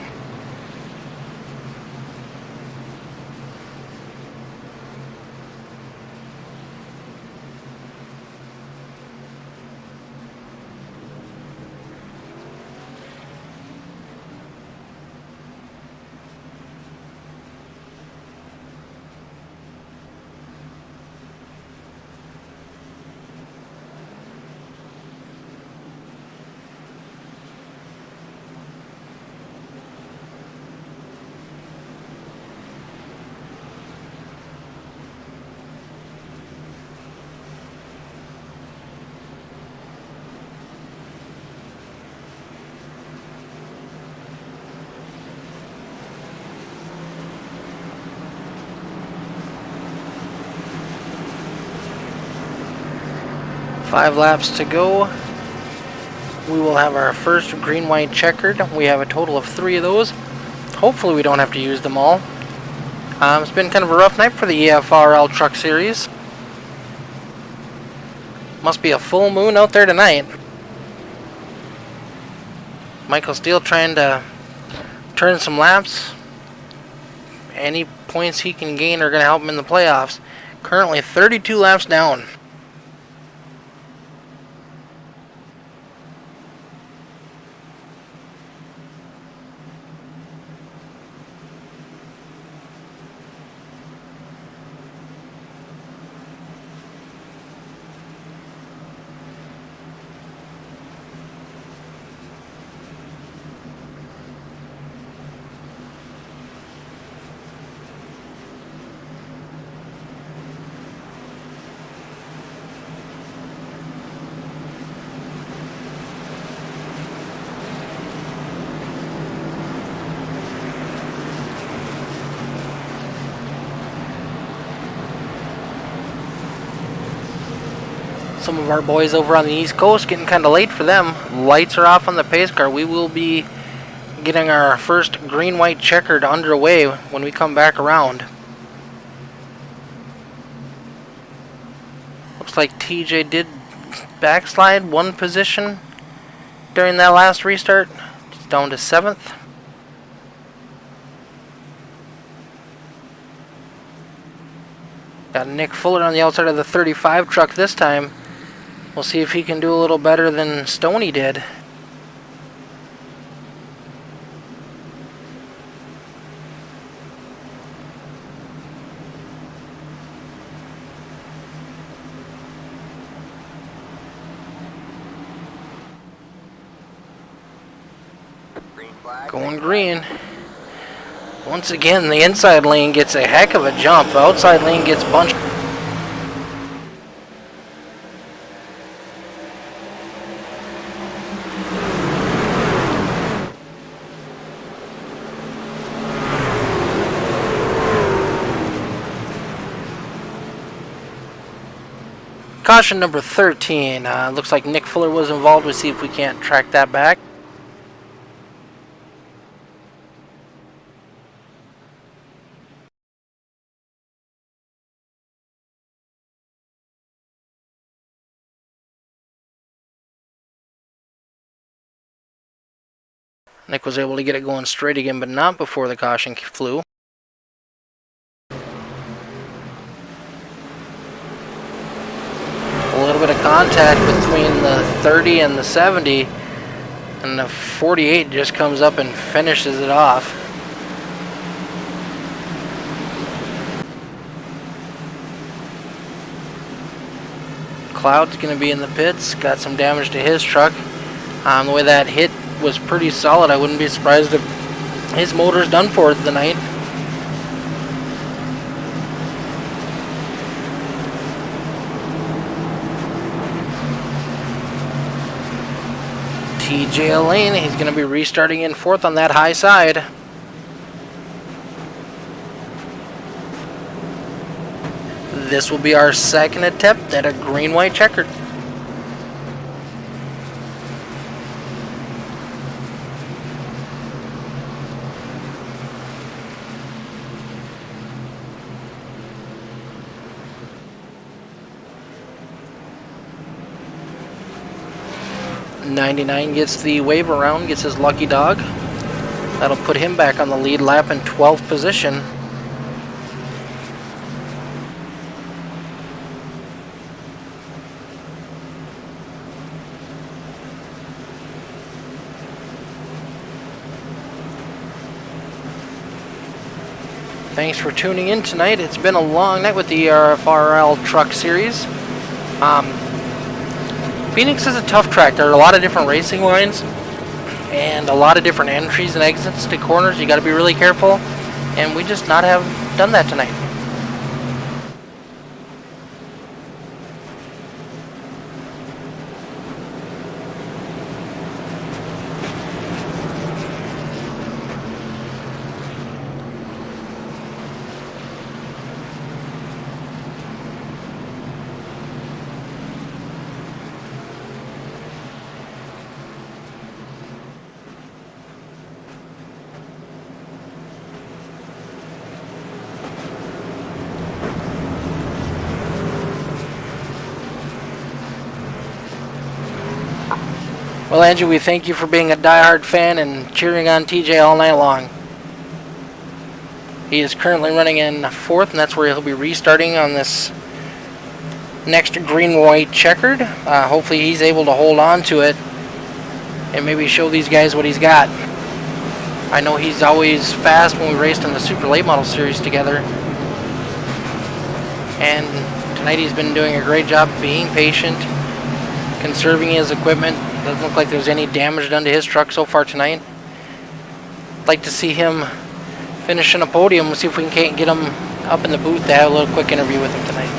Five laps to go. We will have our first green-white checkered. We have a total of 3 of those. Hopefully we don't have to use them all. It's been kind of a rough night for the EFRL Truck Series. Must be a full moon out there tonight. Michael Steele trying to turn some laps. Any points he can gain are going to help him in the playoffs. Currently 32 laps down. Some of our boys over on the East Coast getting kind of late for them. Lights are off on the pace car. We will be getting our first green-white checkered underway when we come back around. Looks like TJ did backslide 1 position during that last restart. It's down to 7th. Got Nick Fuller on the outside of the 35 truck this time. We'll see if he can do a little better than Stoney did. Green flag. Going green. Once again, the inside lane gets a heck of a jump. The outside lane gets bunched. Caution number 13. Looks like Nick Fuller was involved. We'll see if we can't track that back. Nick was able to get it going straight again, but not before the caution flew. A little bit of contact between the 30 and the 70. And the 48 just comes up and finishes it off. Cloud's going to be in the pits. Got some damage to his truck. The way that hit was pretty solid. I wouldn't be surprised if his motor's done for the night. TJ Lane, he's going to be restarting in 4th on that high side. This will be our second attempt at a green-white checkered. .99 gets the wave around, gets his lucky dog. That'll put him back on the lead lap in 12th position. Thanks for tuning in tonight. It's been a long night with the Efrl Truck Series. Phoenix is a tough track. There are a lot of different racing lines and a lot of different entries and exits to corners. You got to be really careful, and we just not have done that tonight. Well, Angie, we thank you for being a diehard fan and cheering on TJ all night long. He is currently running in 4th, and that's where he'll be restarting on this next green-white checkered. Hopefully he's able to hold on to it and maybe show these guys what he's got. I know he's always fast when we raced in the Super Late Model Series together. And tonight he's been doing a great job being patient, conserving his equipment. Doesn't look like there's any damage done to his truck so far tonight. I'd like to see him finish in a podium. We'll see if we can get him up in the booth to have a little quick interview with him tonight.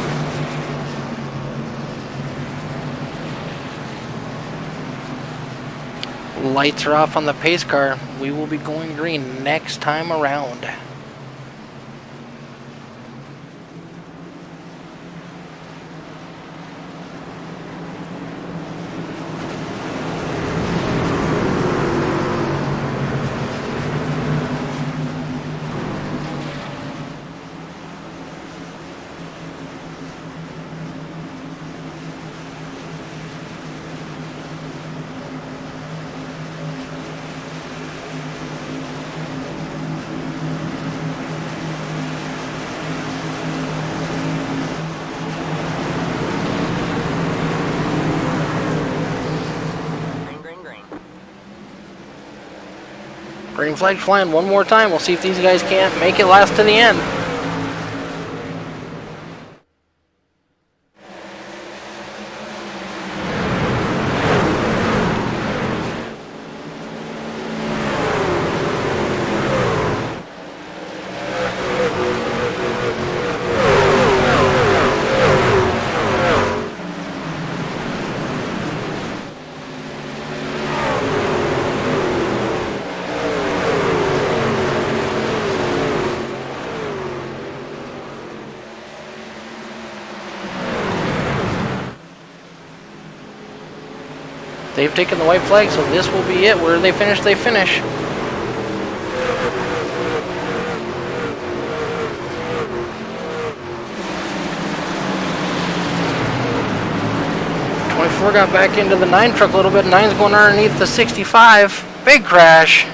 Lights are off on the pace car. We will be going green next time around. Green flag flying one more time. We'll see if these guys can't make it last to the end. They've taken the white flag, so this will be it. Where they finish, they finish. .24 got back into the 9 truck a little bit. 9's going underneath the 65. Big crash.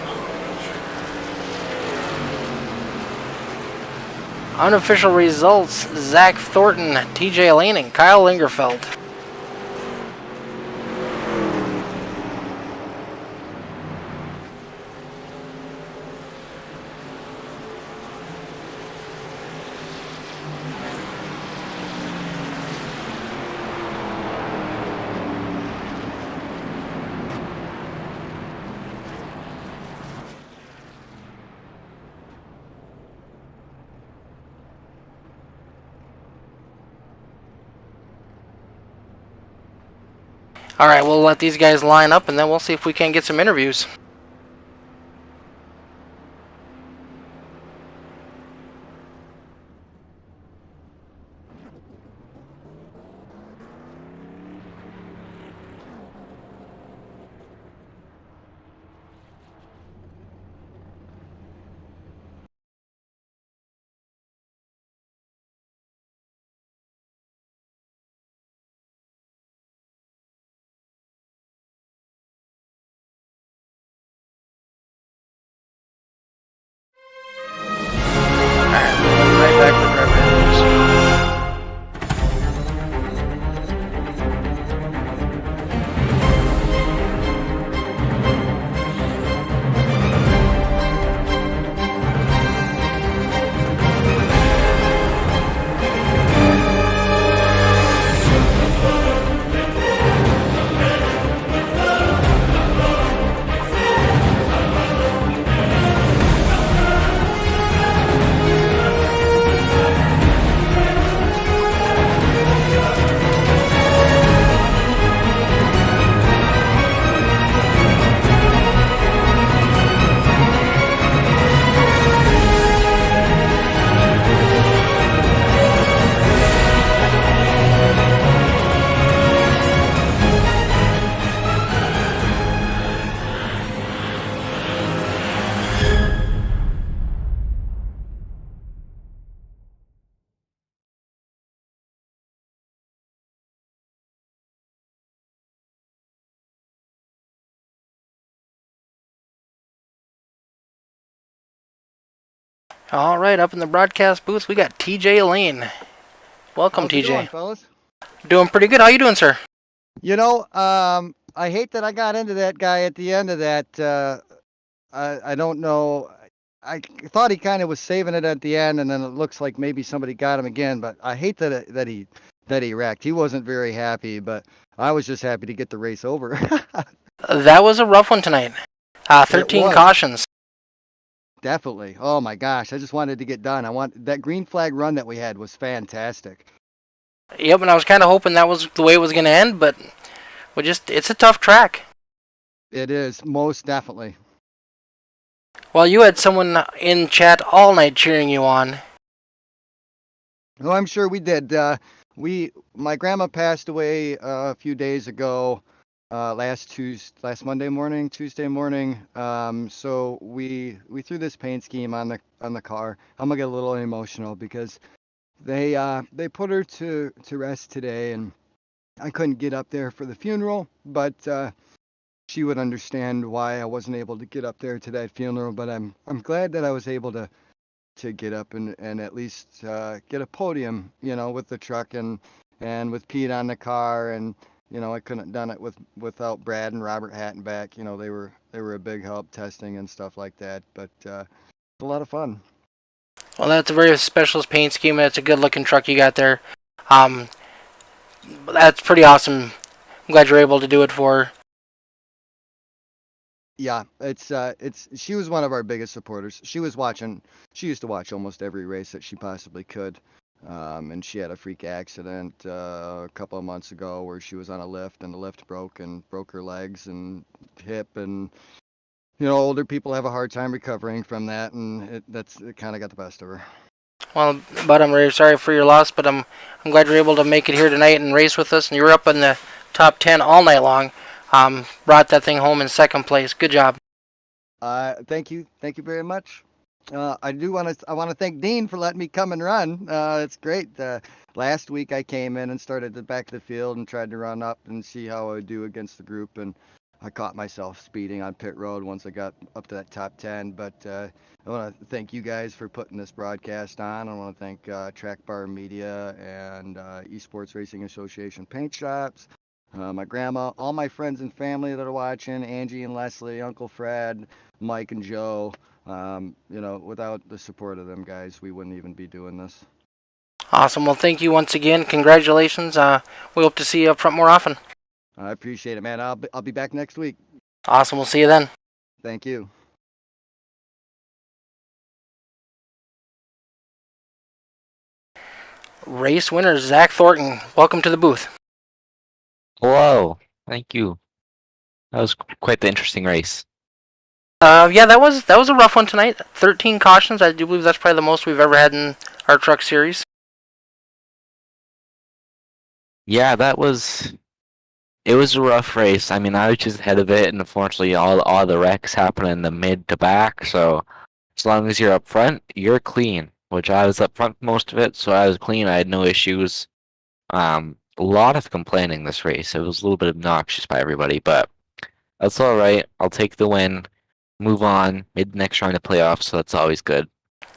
Unofficial results: Zach Thornton, TJ Lane, and Kyle Lingerfeld. All right, we'll let these guys line up, and then we'll see if we can get some interviews. All right, we'll be right back with driver interviews. All right, up in the broadcast booth, we got TJ Lane. Welcome, How's it going, TJ. fellas? Doing pretty good. How you doing, sir? You know, I hate that I got into that guy at the end of that. I don't know. I thought he kind of was saving it at the end, and then it looks like maybe somebody got him again. But I hate that he wrecked. He wasn't very happy, but I was just happy to get the race over. That was a rough one tonight. It 13 was. cautions. Definitely. Oh my gosh, I just wanted to get done. I want that green flag run that we had was fantastic. Yep, and I was kind of hoping that was the way it was going to end, but it's a tough track. It is, most definitely. Well, you had someone in chat all night cheering you on. Oh, I'm sure we did. My grandma passed away a few days ago, last Monday morning, Tuesday morning. So we threw this paint scheme on the car. I'm gonna get a little emotional because they put her to rest today, and I couldn't get up there for the funeral, but she would understand why I wasn't able to get up there to that funeral. But I'm glad that I was able to get up and at least get a podium, with the truck and with Pete on the car, and I couldn't have done it without Brad and Robert Hattenback. They were a big help testing and stuff like that. But it's a lot of fun. Well, that's a very special paint scheme, and it's a good-looking truck you got there. Um, that's pretty awesome. I'm glad you're able to do it for her. Yeah, it's she was one of our biggest supporters. She used to watch almost every race that she possibly could. And she had a freak accident a couple of months ago where she was on a lift and the lift broke her legs and hip, and older people have a hard time recovering from that, and it kind of got the best of her. Well, but I'm very sorry for your loss, but I'm glad you're able to make it here tonight and race with us, and you were up in the top 10 all night long. Brought that thing home in second place. Good job. Thank you very much. I want to thank Dean for letting me come and run. It's great. Last week I came in and started at the back of the field and tried to run up and see how I would do against the group, and I caught myself speeding on pit road once I got up to that top 10. But I want to thank you guys for putting this broadcast on. I want to thank Track Bar Media and Esports Racing Association Paint Shops, my grandma, all my friends and family that are watching, Angie and Leslie, Uncle Fred, Mike and Joe. Without the support of them guys, we wouldn't even be doing this. Awesome. Well, thank you once again. Congratulations. We hope to see you up front more often. I appreciate it, man. I'll be back next week. Awesome. We'll see you then. Thank you. Race winner Zach Thornton. Welcome to the booth. Hello. Thank you. That was quite the interesting race. Yeah, that was a rough one tonight. 13 cautions. I do believe that's probably the most we've ever had in our truck series. Yeah, it was a rough race. I mean, I was just ahead of it, and unfortunately, all the wrecks happen in the mid to back. So as long as you're up front, you're clean. Which I was up front most of it, so I was clean. I had no issues. A lot of complaining this race. It was a little bit obnoxious by everybody, but that's all right. I'll take the win. Move on. Made the next round of playoffs, so that's always good.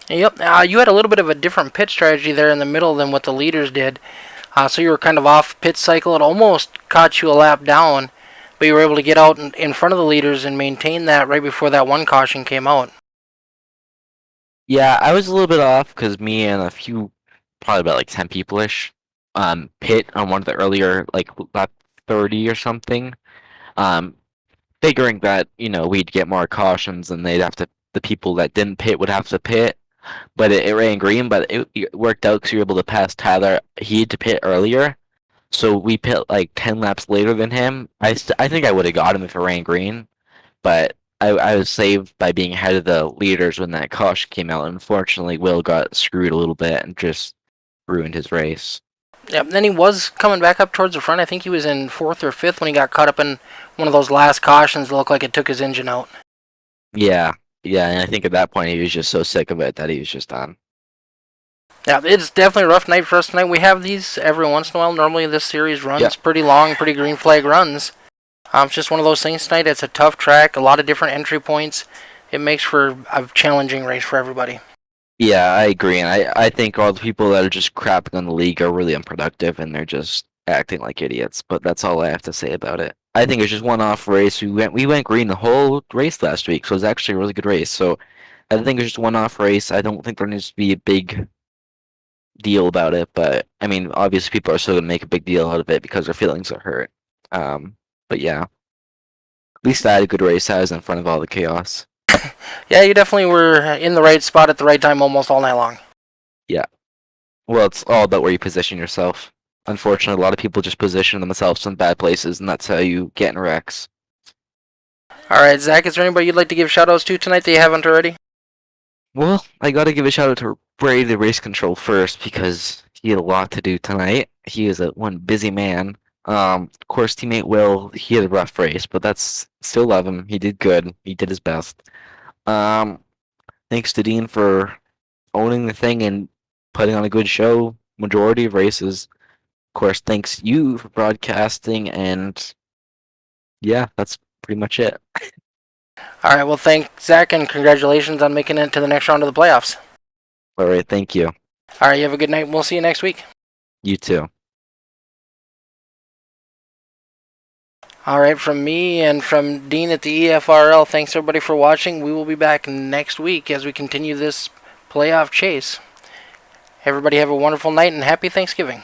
Yep. You had a little bit of a different pit strategy there in the middle than what the leaders did. So you were kind of off pit cycle. It almost caught you a lap down, but you were able to get out in front of the leaders and maintain that right before that one caution came out. Yeah, I was a little bit off because me and a few, probably about like 10 people-ish, pit on one of the earlier, like lap 30 or something. Um, Figuring that, we'd get more cautions and the people that didn't pit would have to pit. But it ran green, but it worked out because you were able to pass Tyler. He had to pit earlier, so we pit like 10 laps later than him. I think I would have got him if it ran green, but I was saved by being ahead of the leaders when that caution came out. Unfortunately, Will got screwed a little bit and just ruined his race. Yep. Then he was coming back up towards the front. I think he was in fourth or fifth when he got caught up in one of those last cautions that looked like it took his engine out. Yeah, yeah, and I think at that point he was just so sick of it that he was just done. Yeah, it's definitely a rough night for us tonight. We have these every once in a while. Normally this series runs Yep. pretty long, pretty green flag runs. It's just one of those things tonight. It's a tough track, a lot of different entry points. It makes for a challenging race for everybody. Yeah, I agree, and I think all the people that are just crapping on the league are really unproductive, and they're just acting like idiots. But that's all I have to say about it. I think it's just one-off race. We went green the whole race last week, so it was actually a really good race. So I think it's just a one-off race. I don't think there needs to be a big deal about it, but I mean, obviously people are still gonna make a big deal out of it because their feelings are hurt. But yeah, at least I had a good race. I was in front of all the chaos. Yeah, you definitely were in the right spot at the right time almost all night long. Yeah. Well, it's all about where you position yourself. Unfortunately, a lot of people just position themselves in bad places, and that's how you get in wrecks. Alright, Zach, is there anybody you'd like to give shoutouts to tonight that you haven't already? Well, I gotta give a shout out to Brady, the race control, first because he had a lot to do tonight. He is one busy man. Of course, teammate Will, he had a rough race, but that's still love him. He did good. He did his best. Um, Thanks to Dean for owning the thing and putting on a good show. Majority of races. Of course, thanks you for broadcasting, and yeah, that's pretty much it. Alright, well, thanks, Zach, and congratulations on making it to the next round of the playoffs. All right, thank you. Alright, you have a good night, and we'll see you next week. You too. Alright, from me and from Dean at the EFRL, thanks everybody for watching. We will be back next week as we continue this playoff chase. Everybody have a wonderful night and happy Thanksgiving.